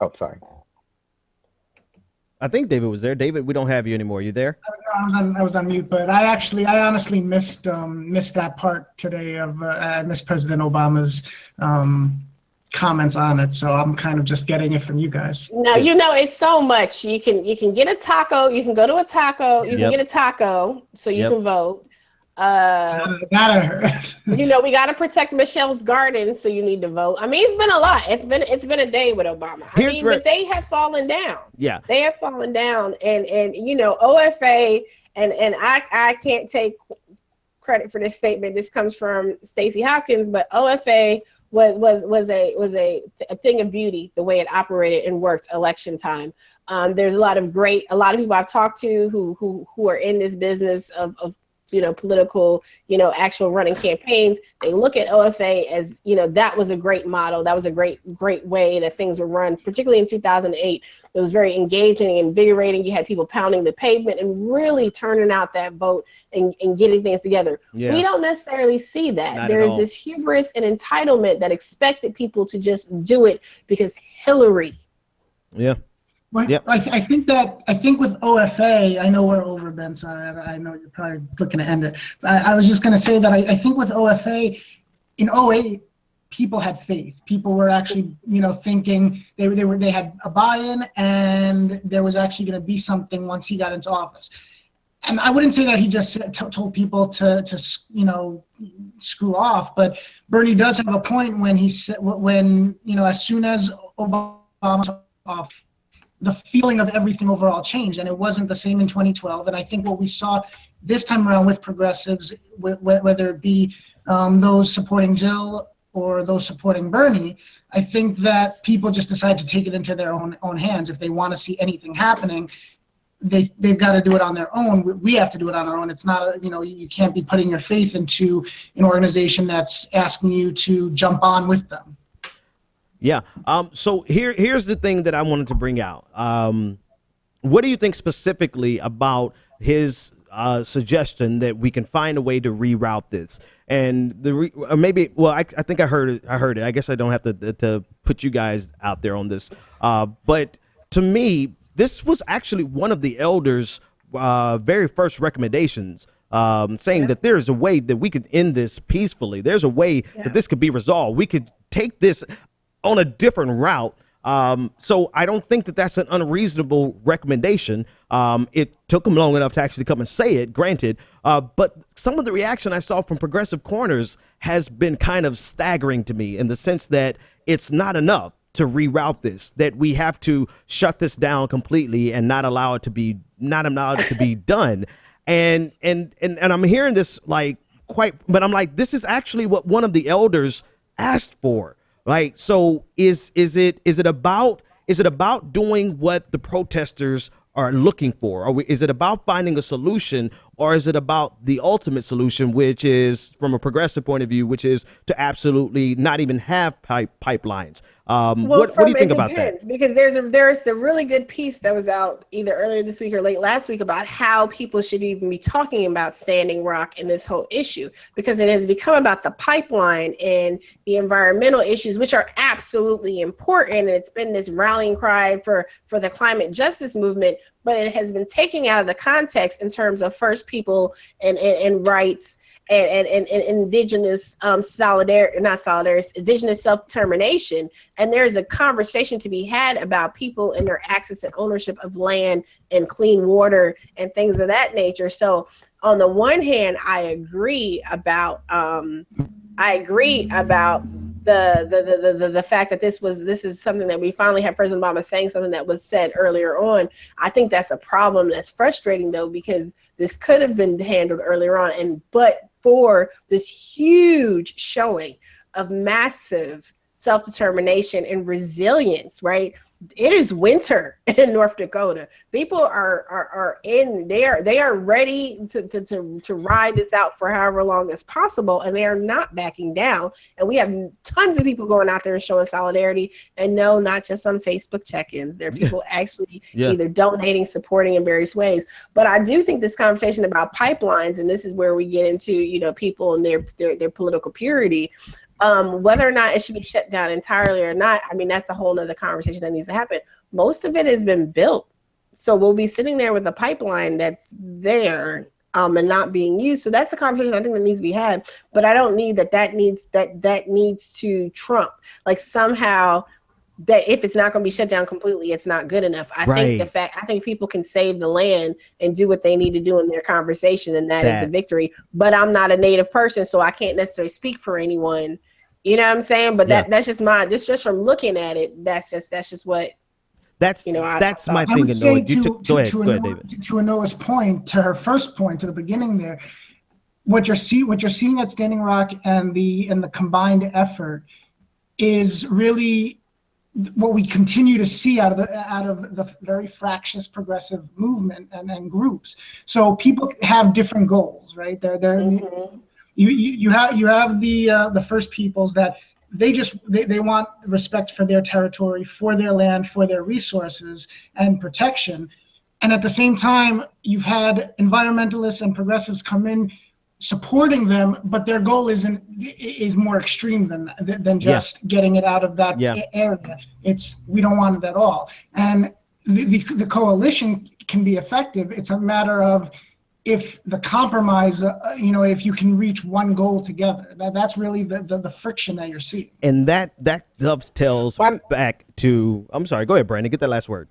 Oh, sorry. I think David was there. David, we don't have you anymore. You there? I was on mute, but I honestly missed that part today of I missed President Obama's comments on it, so I'm kind of just getting it from you guys. No, it's so much. You can get a taco. You can go to a taco. You can get a taco, so you can vote. We got to protect Michelle's garden, so you need to vote. I mean, it's been a lot. It's been a day with Obama. But they have fallen down. Yeah, they have fallen down, and OFA, and I can't take credit for this statement. This comes from Stacey Hopkins, but OFA was a thing of beauty, the way it operated and worked election time. There's a lot of people I've talked to who are in this business of political, actual running campaigns. They look at OFA as, that was a great model. That was a great way that things were run, particularly in 2008. It was very engaging and invigorating. You had people pounding the pavement and really turning out that vote and getting things together. Yeah. We don't necessarily see that. There is this hubris and entitlement that expected people to just do it because Hillary. Yeah. Well, yep. I think with OFA, I know we're over, Ben, so I know you're probably looking to end it. I was just going to say that I think with OFA, in 2008, people had faith. People were actually, thinking they had a buy-in, and there was actually going to be something once he got into office. And I wouldn't say that he just told people to screw off, but Bernie does have a point when he said, as soon as Obama was off, the feeling of everything overall changed, and it wasn't the same in 2012. And I think what we saw this time around with progressives, whether it be those supporting Jill or those supporting Bernie, I think that people just decide to take it into their own hands. If they want to see anything happening, they've got to do it on their own. We have to do it on our own. It's not, you can't be putting your faith into an organization that's asking you to jump on with them. Yeah. So here's the thing that I wanted to bring out. What do you think specifically about his suggestion that we can find a way to reroute this? And I think I heard it. I guess I don't have to put you guys out there on this. But to me, this was actually one of the elders' very first recommendations, saying that there's a way that we could end this peacefully. There's a way that this could be resolved. We could take this on a different route. So I don't think that that's an unreasonable recommendation. It took him long enough to actually come and say it, granted. But some of the reaction I saw from progressive corners has been kind of staggering to me, in the sense that it's not enough to reroute this, that we have to shut this down completely and not allow it to be done. And I'm hearing this but I'm like, this is actually what one of the elders asked for. Right. So is it about doing what the protesters are looking for? Or is it about finding a solution, or is it about the ultimate solution, which is, from a progressive point of view, which is to absolutely not even have pipelines? What do you think about that? Because there's the really good piece that was out either earlier this week or late last week about how people should even be talking about Standing Rock in this whole issue, because it has become about the pipeline and the environmental issues, which are absolutely important. And it's been this rallying cry for the climate justice movement, but it has been taken out of the context in terms of First People and rights and indigenous indigenous self-determination. And there is a conversation to be had about people and their access and ownership of land and clean water and things of that nature. So on the one hand, I agree about the fact that this is something that we finally have President Obama saying something that was said earlier on. I think that's a problem. That's frustrating, though, because this could have been handled earlier on, but for this huge showing of massive self-determination and resilience, right? It is winter in North Dakota. People are ready to ride this out for however long as possible, and they are not backing down. And we have tons of people going out there and showing solidarity, and no, not just on Facebook check-ins. There are people actually either donating, supporting in various ways. But I do think this conversation about pipelines, and this is where we get into, people and their political purity. Whether or not it should be shut down entirely or not, I mean, that's a whole nother conversation that needs to happen. Most of it has been built. So we'll be sitting there with a pipeline that's there and not being used. So that's a conversation I think that needs to be had. But I don't need that needs to trump. Like somehow that if it's not going to be shut down completely, it's not good enough. I think people can save the land and do what they need to do in their conversation, and that is a victory. But I'm not a Native person, so I can't necessarily speak for anyone. You know what I'm saying? But that's just just from looking at it. That's just what. That's my thing. Go ahead, David. To Anoa's point, to her first point, to the beginning there, what you're seeing at Standing Rock and the combined effort is really what we continue to see out of the very fractious progressive movement and groups. So people have different goals, right? You have the First Peoples that they want respect for their territory, for their land, for their resources and protection. And at the same time, you've had environmentalists and progressives come in supporting them, but their goal is more extreme than just getting it out of that area. We don't want it at all. And the coalition can be effective. It's a matter of if the compromise, if you can reach one goal together. That's really the friction that you're seeing. And that dovetails back to, I'm sorry, go ahead, Brandon, get that last word.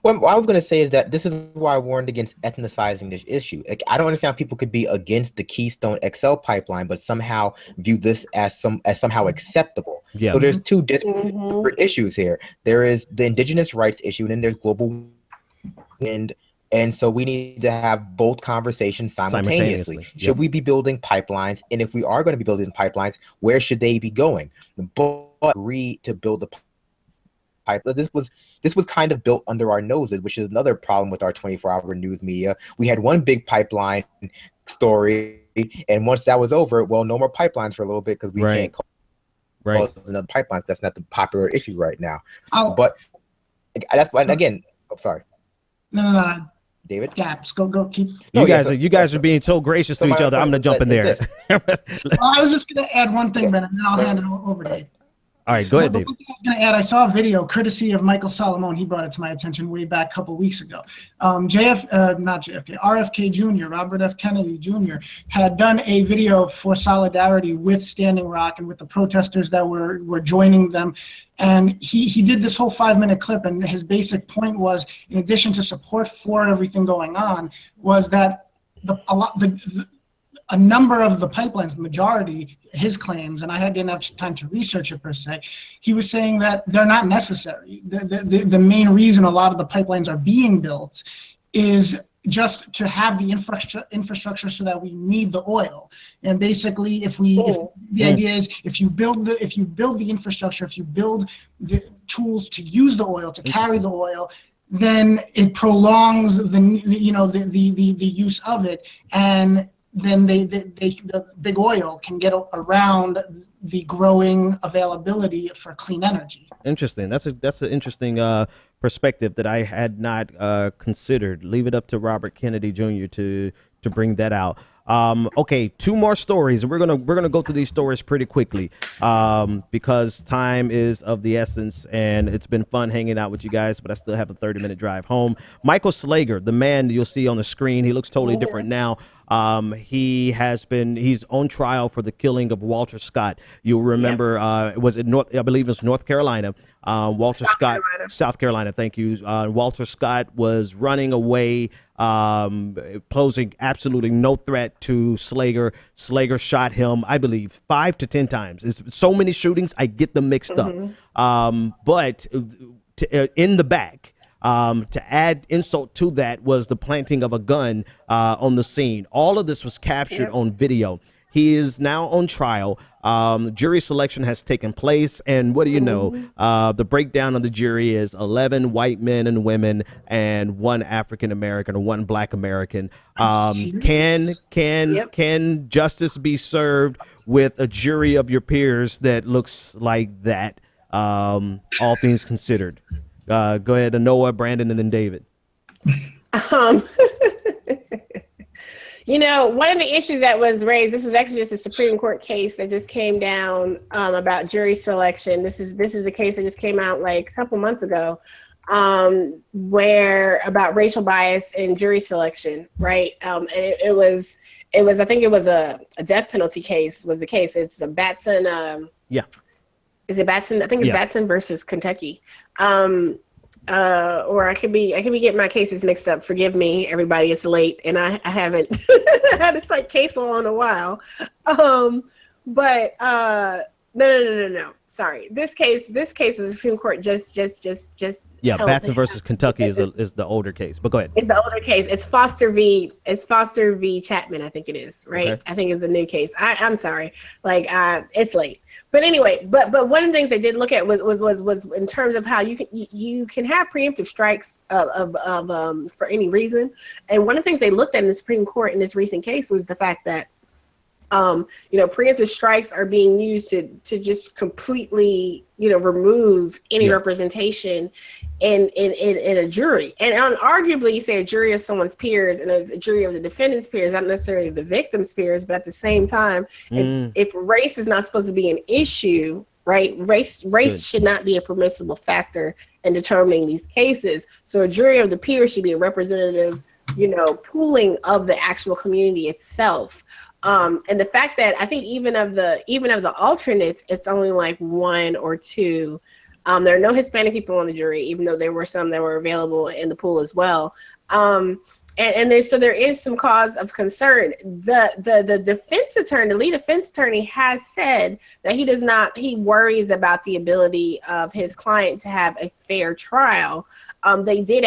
Well, what I was going to say is that this is why I warned against ethnicizing this issue. Like, I don't understand how people could be against the Keystone XL pipeline, but somehow view this as somehow acceptable. Yeah. So there's two different issues here. There is the indigenous rights issue, and then there's global and so we need to have both conversations simultaneously. Should we be building pipelines? And if we are going to be building pipelines, where should they be going? But agree to build the pipeline. This was kind of built under our noses, which is another problem with our 24-hour news media. We had one big pipeline story, and once that was over, well, no more pipelines for a little bit because we can't call another pipelines. That's not the popular issue right now. But that's why. And again, sorry. No. David, gaps. Go. Keep. You guys are being so gracious to each other. I'm gonna jump in there. I was just gonna add one thing, Ben, and then I'll hand it over to you. All right, go ahead, David. I was going to add, I saw a video courtesy of Michael Solomon. He brought it to my attention way back a couple of weeks ago. RFK Jr., Robert F. Kennedy Jr., had done a video for solidarity with Standing Rock and with the protesters that were joining them. And he did this whole 5-minute clip, and his basic point was, in addition to support for everything going on, was that a number of the pipelines, the majority, his claims, and I didn't have time to research it per se, he was saying that they're not necessary. The main reason a lot of the pipelines are being built is just to have the infrastructure so that we need the oil. And basically, the idea is if you build the infrastructure, if you build the tools to use the oil, to carry the oil, then it prolongs the use of it, and then the big oil can get around the growing availability for clean energy. Interesting. That's an interesting perspective that I had not considered. Leave it up to Robert Kennedy Jr. to bring that out. Okay, 2 more stories, and we're gonna go through these stories pretty quickly because time is of the essence, and it's been fun hanging out with you guys, but I still have a 30-minute drive home. Michael Slager, the man you'll see on the screen, he looks totally different now. He's on trial for the killing of Walter Scott. You'll remember, I believe it was North Carolina. South Carolina. Thank you. Walter Scott was running away, posing absolutely no threat to Slager. Slager shot him, I believe, 5 to 10 times. It's so many shootings, I get them mixed up. But in the back, to add insult to that was the planting of a gun on the scene. All of this was captured on video. He is now on trial. Jury selection has taken place, and what do you know? The breakdown of the jury is 11 white men and women and 1 African American or 1 Black American. Can justice be served with a jury of your peers that looks like that? All things considered. Go ahead, Anoa, Brandon, and then David. One of the issues that was raised, this was actually just a Supreme Court case that just came down about jury selection. This is the case that just came out like a couple months ago, where about racial bias in jury selection, right? And it was I think it was a death penalty case was the case. It's a Batson. Is it Batson? I think it's Batson versus Kentucky. Or I could be getting my cases mixed up. Forgive me, everybody. It's late, and I haven't had a cite case law in a while. But no. Sorry. This case is the Supreme Court just. Batson versus Kentucky is the older case. But go ahead. It's the older case. It's Foster v. Chapman. I think it is, right? Okay. I think it's a new case. I'm sorry. It's late. But anyway, but one of the things they did look at was in terms of how you can have preemptive strikes of for any reason. And one of the things they looked at in the Supreme Court in this recent case was the fact that preemptive strikes are being used to just completely, remove any representation in a jury. And arguably, you say a jury of someone's peers and a jury of the defendant's peers, not necessarily the victim's peers, but at the same time, if race is not supposed to be an issue, right? Race should not be a permissible factor in determining these cases. So a jury of the peers should be a representative pooling of the actual community itself. And the fact that I think even of the alternates, it's only like one or two. There are no Hispanic people on the jury, even though there were some that were available in the pool as well. So there is some cause of concern. The defense attorney, the lead defense attorney, has said that he worries about the ability of his client to have a fair trial. They did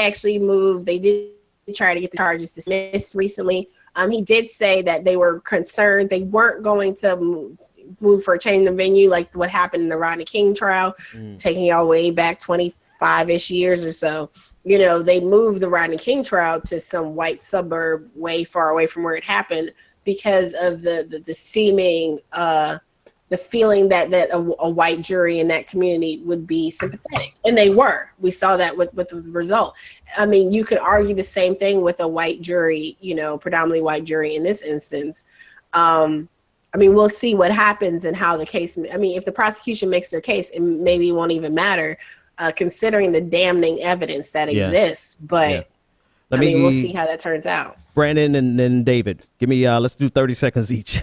try to get the charges dismissed recently. He did say that they were concerned they weren't going to move for a change of venue like what happened in the Rodney King trial, taking y'all way back 25-ish years or so. They moved the Rodney King trial to some white suburb way far away from where it happened because of the seeming the feeling that a white jury in that community would be sympathetic, and they were. We saw that with the result. I mean, you could argue the same thing with a white jury, predominantly white jury in this instance. I mean, we'll see what happens and how the case. I mean, if the prosecution makes their case, it maybe won't even matter. Considering the damning evidence that exists, but we'll see how that turns out. Brandon and then David, give me let's do 30 seconds each.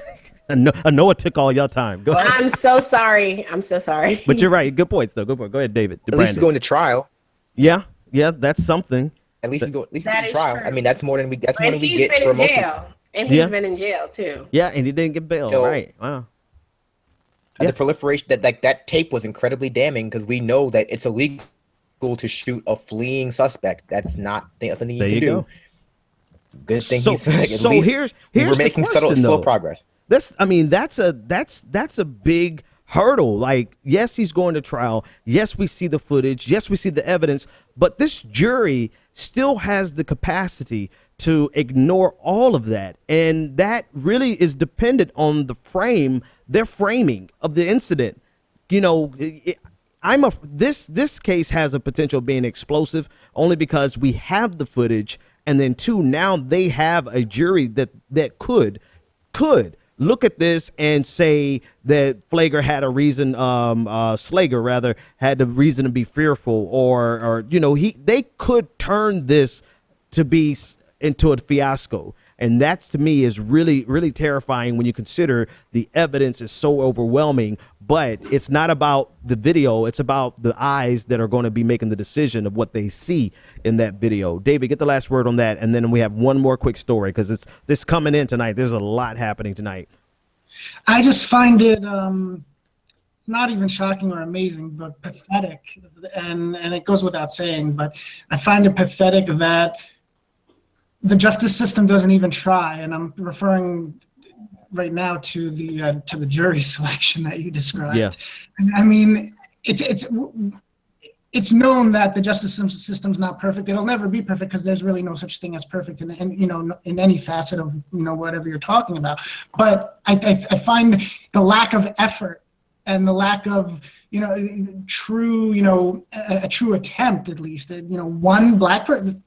Anoa took all your time. Go ahead. I'm so sorry. But you're right. Good points though. Good point. Go ahead, David. At least he's going to trial. Yeah, that's something. At least he's going to trial. True. I mean, that's more than we get for most people. And he's been in jail too. Yeah, and he didn't get bail. Right. Wow. The proliferation that tape was incredibly damning because we know that it's illegal to shoot a fleeing suspect. That's not nothing you can do. Good thing he's at least here's we're making slow progress. That's a big hurdle. Like, yes, he's going to trial. Yes, we see the footage. Yes, we see the evidence. But this jury still has the capacity to ignore all of that. And that really is dependent on their framing of the incident. This case has a potential of being explosive only because we have the footage. And then two, now they have a jury that could look at this and say that Slager had a reason, Slager had the reason to be fearful, or they could turn this to be into a fiasco. And that to me is really, really terrifying when you consider the evidence is so overwhelming. But it's not about the video. It's about the eyes that are going to be making the decision of what they see in that video. David, get the last word on that. And then we have one more quick story because it's this coming in tonight. There's a lot happening tonight. I just find it it's not even shocking or amazing, but pathetic. And it goes without saying, but I find it pathetic that the justice system doesn't even try, and I'm referring right now to the jury selection that you described. Yeah. I mean, it's known that the justice system's not perfect. It'll never be perfect because there's really no such thing as perfect in any facet of whatever you're talking about. But I find the lack of effort and the lack of true a true attempt, at least one black person.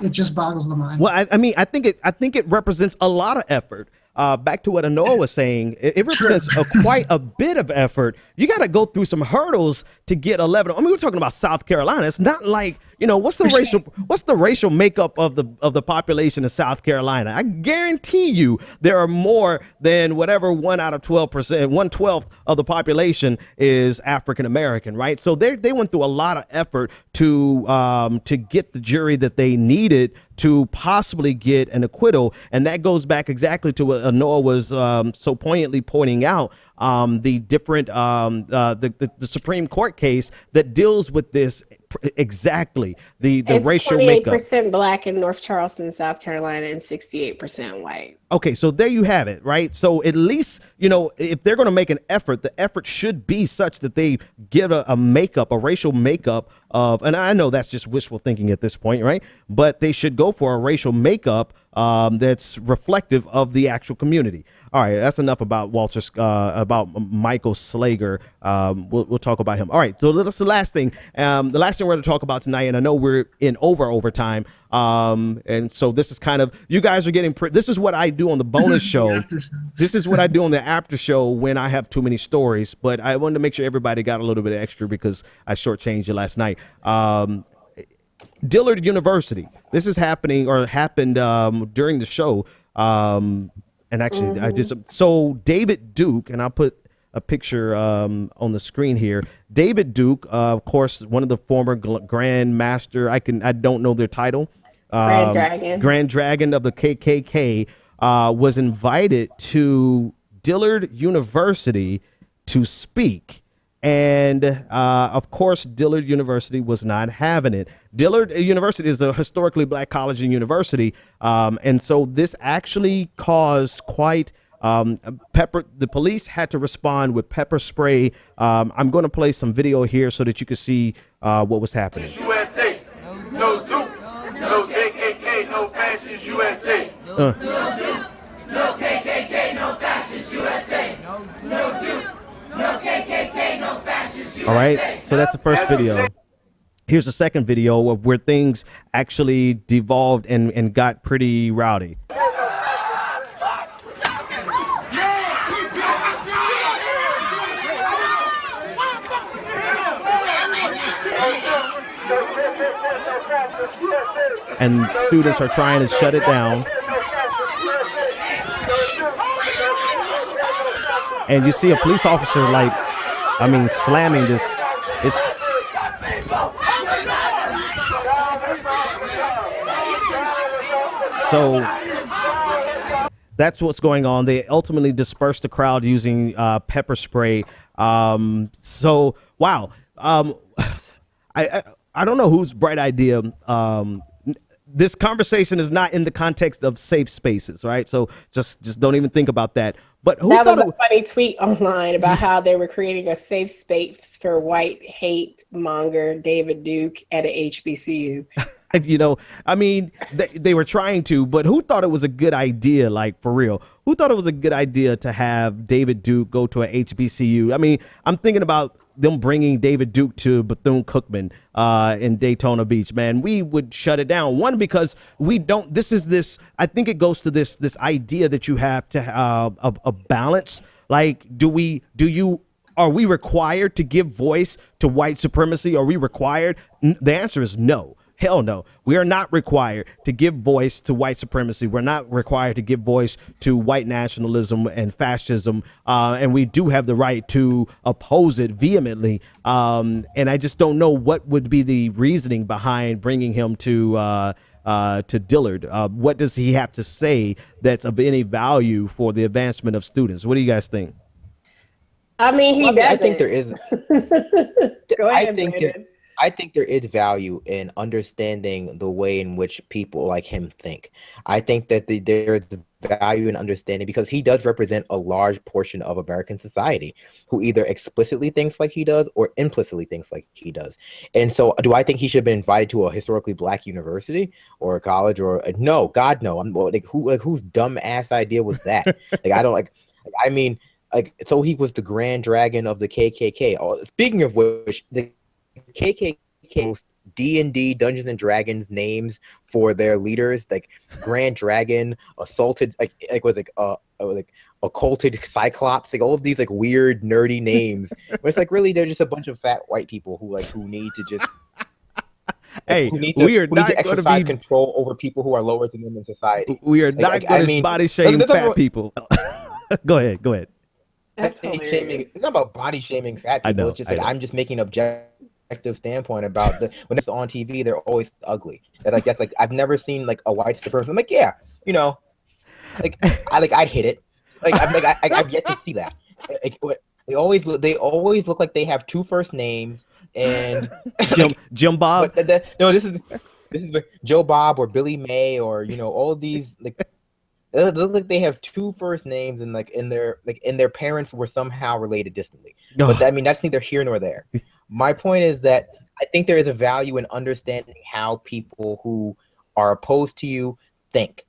It just boggles the mind. Well, I mean, I think it represents a lot of effort. Back to what Anoa was saying, it represents quite a bit of effort. You got to go through some hurdles to get 11. I mean, we're talking about South Carolina. It's not like, what's the racial makeup of the population of South Carolina? I guarantee you there are more than whatever 1/12% of the population is African American, right? So they went through a lot of effort to get the jury that they needed to possibly get an acquittal. And that goes back exactly to what Anoa was so poignantly pointing out, the different the Supreme Court case that deals with this exactly, the racial makeup. It's 28% black in North Charleston, South Carolina, and 68% white. Okay, so there you have it, right? So at least, if they're going to make an effort, the effort should be such that they give a racial makeup of, and I know that's just wishful thinking at this point, right? But they should go for a racial makeup that's reflective of the actual community. All right, that's enough about about Michael Slager. We'll talk about him. All right, so that's the last thing. The last thing we're going to talk about tonight, and I know we're in overtime, and so this is kind of, you guys are getting, this is what I do on the bonus show. This is what I do on the after show when I have too many stories, but I wanted to make sure everybody got a little bit extra because I shortchanged you last night. Dillard University. This is happening or happened during the show. And actually, so David Duke, and I'll put a picture on the screen here. David Duke, of course, one of the former Grand Master. I don't know their title. Grand Dragon of the KKK was invited to Dillard University to speak. And of course, Dillard University was not having it. Dillard University is a historically black college and university. And so this actually caused quite the police had to respond with pepper spray. I'm going to play some video here so that you can see what was happening. USA, no Duke, no KKK, no fascist USA. No Duke, no KKK, no fascist USA. No Duke. No KKK, no fascist USA. All right, so that's the first video. Here's the second video of where things actually devolved and got pretty rowdy. And students are trying to shut it down. And you see a police officer, slamming this. So that's what's going on. They ultimately dispersed the crowd using pepper spray. So, wow. I don't know whose bright idea. This conversation is not in the context of safe spaces, right? So just don't even think about that. But that was a funny tweet online about how they were creating a safe space for white hate monger David Duke at a HBCU. They were trying to, but who thought it was a good idea? Like, for real, who thought it was a good idea to have David Duke go to a HBCU? I'm thinking about them bringing David Duke to Bethune-Cookman in Daytona Beach. Man, we would shut it down. One, because we don't. I think it goes to this idea that you have to have a balance. Like, are we required to give voice to white supremacy? Are we required? The answer is no. Hell no. We are not required to give voice to white supremacy. We're not required to give voice to white nationalism and fascism. And we do have the right to oppose it vehemently. And I just don't know what would be the reasoning behind bringing him to Dillard. What does he have to say that's of any value for the advancement of students? What do you guys think? I think there is. Go ahead, Brandon. I think there is value in understanding the way in which people like him think. I think that there's value in understanding because he does represent a large portion of American society who either explicitly thinks like he does or implicitly thinks like he does. And so do I think he should have been invited to a historically black university or a college or no, God, no. Whose dumb ass idea was that? So he was the Grand Dragon of the KKK. Speaking of which, the KKK post D&D Dungeons and Dragons names for their leaders, like Grand Dragon, assaulted, occulted Cyclops, all of these weird nerdy names. But it's really they're just a bunch of fat white people who need to just who need to exercise control over people who are lower than them in society. We are not going to body shame fat people. Go ahead. That's it's not about body shaming fat people. It's just I'm just making objective standpoint about when it's on TV, they're always ugly. I've never seen a white person. I'm I'd hit it. I've yet to see that. They always look like they have two first names and Jim Bob. This is Joe Bob or Billy May or all of these They look like they have two first names and their parents were somehow related distantly. But that's neither here nor there. My point is that I think there is a value in understanding how people who are opposed to you think.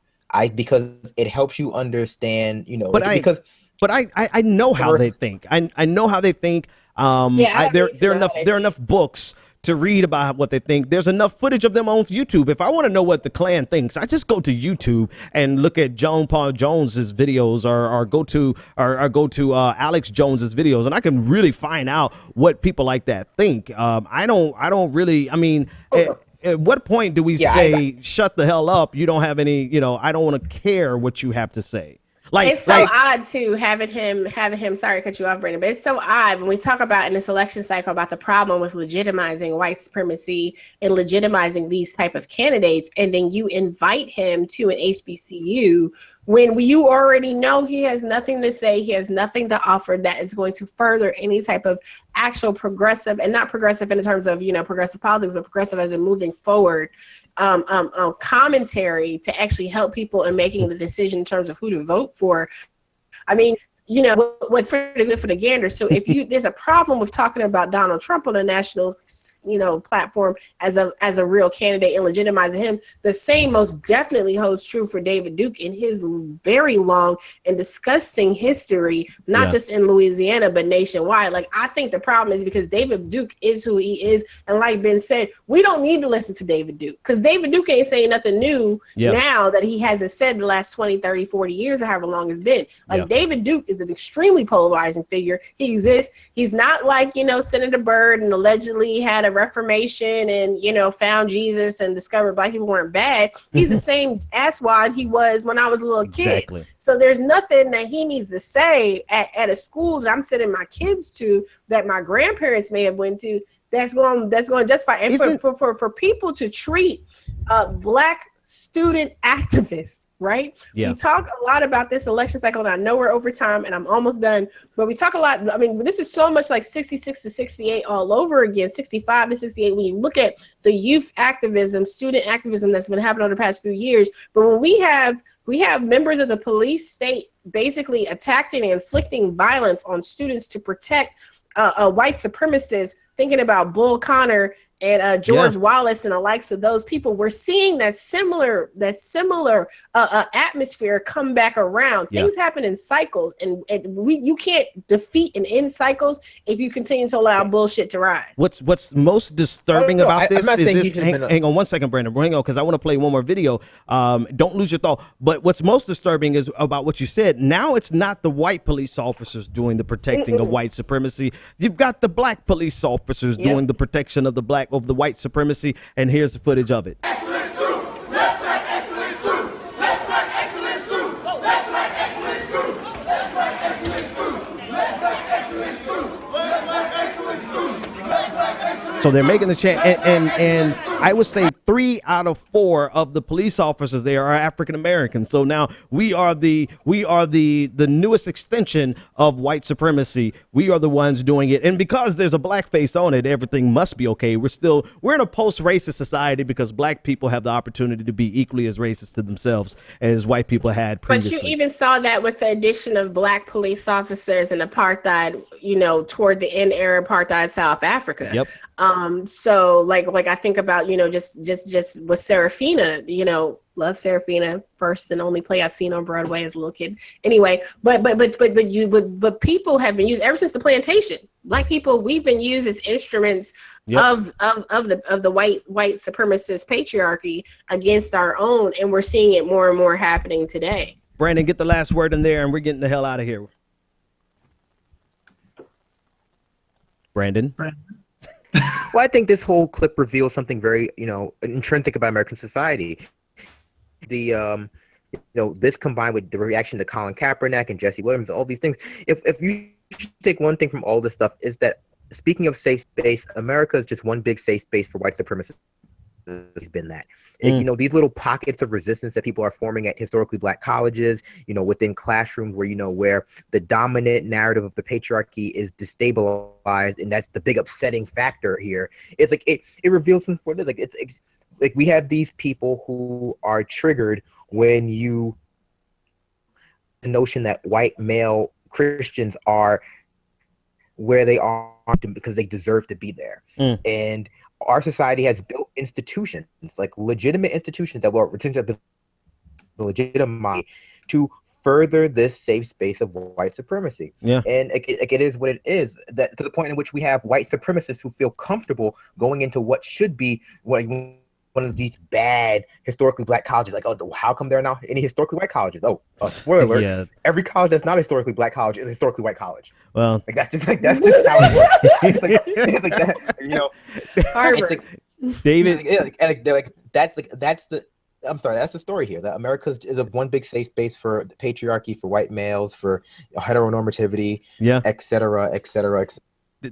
Because it helps you understand, But I know how they think. I know how they think. There are enough books to read about what they think. There's enough footage of them on YouTube. If I want to know what the Klan thinks, I just go to YouTube and look at John Paul Jones's videos or go to Alex Jones's videos, and I can really find out what people like that think. I don't really. at what point do we say, shut the hell up? You don't have any, I don't want to care what you have to say. Like, it's so odd too having him sorry to cut you off, Brandon, but it's so odd when we talk about in this election cycle about the problem with legitimizing white supremacy and legitimizing these type of candidates, and then you invite him to an HBCU when you already know he has nothing to say, he has nothing to offer that is going to further any type of actual progressive, and not progressive in terms of progressive politics, but progressive as in moving forward commentary to actually help people in making the decision in terms of who to vote for. I mean, what's pretty good for the gander. So if there's a problem with talking about Donald Trump on a national, platform as a real candidate and legitimizing him, the same most definitely holds true for David Duke in his very long and disgusting history, not just in Louisiana, but nationwide. Like, I think the problem is because David Duke is who he is. And like Ben said, we don't need to listen to David Duke because David Duke ain't saying nothing new now that he hasn't said the last 20, 30, 40 years or however long it's been. Like, David Duke is an extremely polarizing figure. He exists. He's not like, Senator Byrd and allegedly had a reformation and, found Jesus and discovered black people weren't bad. He's the same asswad he was when I was a little kid. So there's nothing that he needs to say at a school that I'm sending my kids to that my grandparents may have went to that's going to justify. And for people to treat black student activists, right? We talk a lot about this election cycle, and I know we're over time and I'm almost done, but we talk a lot. I mean, this is so much like 66 to 68 all over again, 65 to 68, when you look at the youth activism, student activism that's been happening over the past few years. But when we have members of the police state basically attacking and inflicting violence on students to protect white supremacists, thinking about Bull Connor and George Wallace and the likes of those people, we're seeing that similar atmosphere come back around. Things happen in cycles, and you can't defeat and end cycles if you continue to allow bullshit to rise. What's most disturbing about this is this. Hang on one second, Brandon. Hang on, because I want to play one more video. Don't lose your thought. But what's most disturbing is about what you said. Now it's not the white police officers doing the protecting of white supremacy. You've got the black police officers doing the protection of the white supremacy, and here's the footage of it. Excellence through. Let black excellence through. Let black excellence through. Let black excellence through. Let black excellence through. Let black excellence through. Let black excellence through. Let black excellence. So they're making the chant, and I would say 3 out of 4 of the police officers there are African Americans. So now we are the newest extension of white supremacy. We are the ones doing it, and because there's a black face on it, everything must be okay. We're in a post-racist society because black people have the opportunity to be equally as racist to themselves as white people had previously. But you even saw that with the addition of black police officers and apartheid, toward the end era apartheid South Africa. Yep. So like I think about, just with Serafina, love Serafina, first and only play I've seen on Broadway as a little kid. Anyway, but people have been used ever since the plantation. Black people, we've been used as instruments of the white supremacist patriarchy against our own, and we're seeing it more and more happening today. Brandon, get the last word in there, and we're getting the hell out of here. Brandon. Well, I think this whole clip reveals something very, intrinsic about American society. The, this combined with the reaction to Colin Kaepernick and Jesse Williams, all these things. If you take one thing from all this stuff, is that speaking of safe space, America is just one big safe space for white supremacists. It's been that. These little pockets of resistance that people are forming at historically black colleges, within classrooms where, where the dominant narrative of the patriarchy is destabilized, and that's the big upsetting factor here. It's like it reveals something for this. Like it's like we have these people who are triggered when the notion that white male Christians are where they are because they deserve to be there. And our society has built institutions, like legitimate institutions that were legitimate to further this safe space of white supremacy. And it is what it is, that to the point in which we have white supremacists who feel comfortable going into what should be one of these bad historically black colleges. Like, oh, how come there are not any historically white colleges? Oh, spoiler alert! Every college that's not a historically black college is a historically white college. Well, that's just how it works. it's like that, Harvard. David. That's the. I'm sorry, that's the story here. That America is a one big safe space for patriarchy, for white males, for heteronormativity, et cetera, et cetera, et cetera.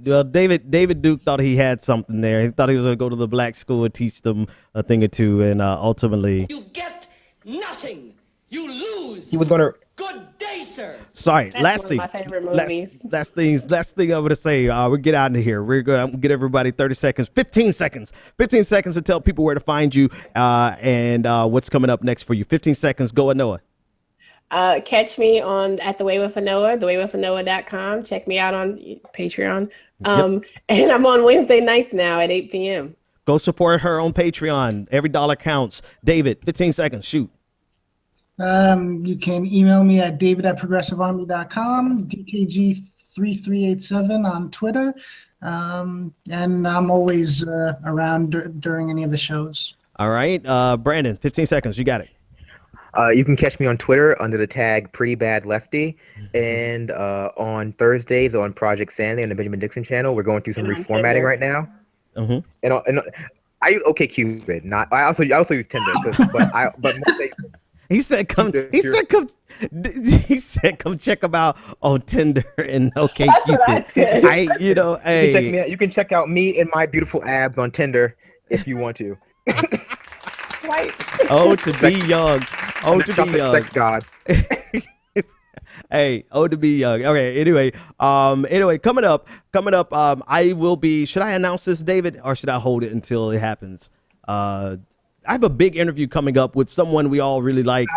Well, David Duke thought he had something there. He thought he was going to go to the black school and teach them a thing or two, and ultimately, You get nothing. You lose. He was going to. Good day, sir. Sorry, That's last one thing. of my favorite movies. Last thing I'm gonna say. We get out of here. We're good. I'm gonna get everybody 30 seconds, 15 seconds to tell people where to find you and what's coming up next for you. 15 seconds. Go, Anoa. Catch me at The Way with Anoa, thewaywithanoa.com. Check me out on Patreon. And I'm on Wednesday nights now at 8 p.m. Go support her on Patreon. Every dollar counts. David, 15 seconds. Shoot. You can email me at david@progressivearmy.com, DKG3387 on Twitter. And I'm always around during any of the shows. All right. Brandon, 15 seconds. You got it. You can catch me on Twitter under the tag Pretty Bad Lefty, and on Thursdays on Project Sanity on the Benjamin Dixon channel. We're going through some reformatting right now. And I use OkCupid. I also use Tinder, but mostly. He said, "Come check him out on Tinder and OkCupid." You can check out me and my beautiful abs on Tinder if you want to. Oh, to be young. Oh, to be young. Sex god. Hey, oh, to be young. Okay. Anyway, coming up. I will be. Should I announce this, David, or should I hold it until it happens? I have a big interview coming up with someone we all really like.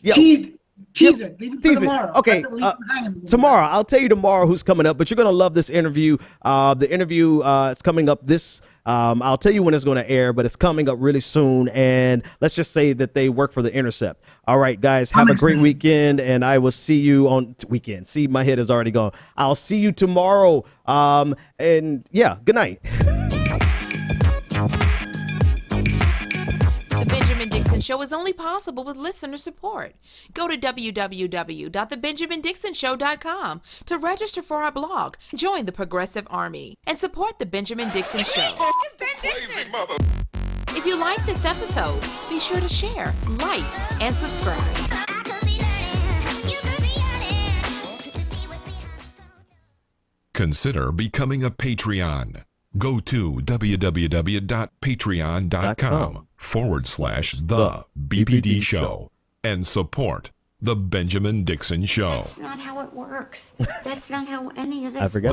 Tease it. Leave it for tomorrow. Okay, tomorrow. I'll tell you tomorrow who's coming up, but you're going to love this interview. The interview is coming up I'll tell you when it's going to air, but it's coming up really soon. And let's just say that they work for The Intercept. All right, guys, have a great weekend, and I will see you on weekend. See, my head is already gone. I'll see you tomorrow. And yeah, good night. The Benjamin Dixon Show is only possible with listener support. Go to www.thebenjamindixonshow.com to register for our blog, join the Progressive Army, and support The Benjamin Dixon Show. It's Ben Dixon! If you like this episode, be sure to share, like, and subscribe. Consider becoming a Patreon. Go to www.patreon.com/The BPD Show and support The Benjamin Dixon Show. That's not how it works. That's not how any of this I forgot.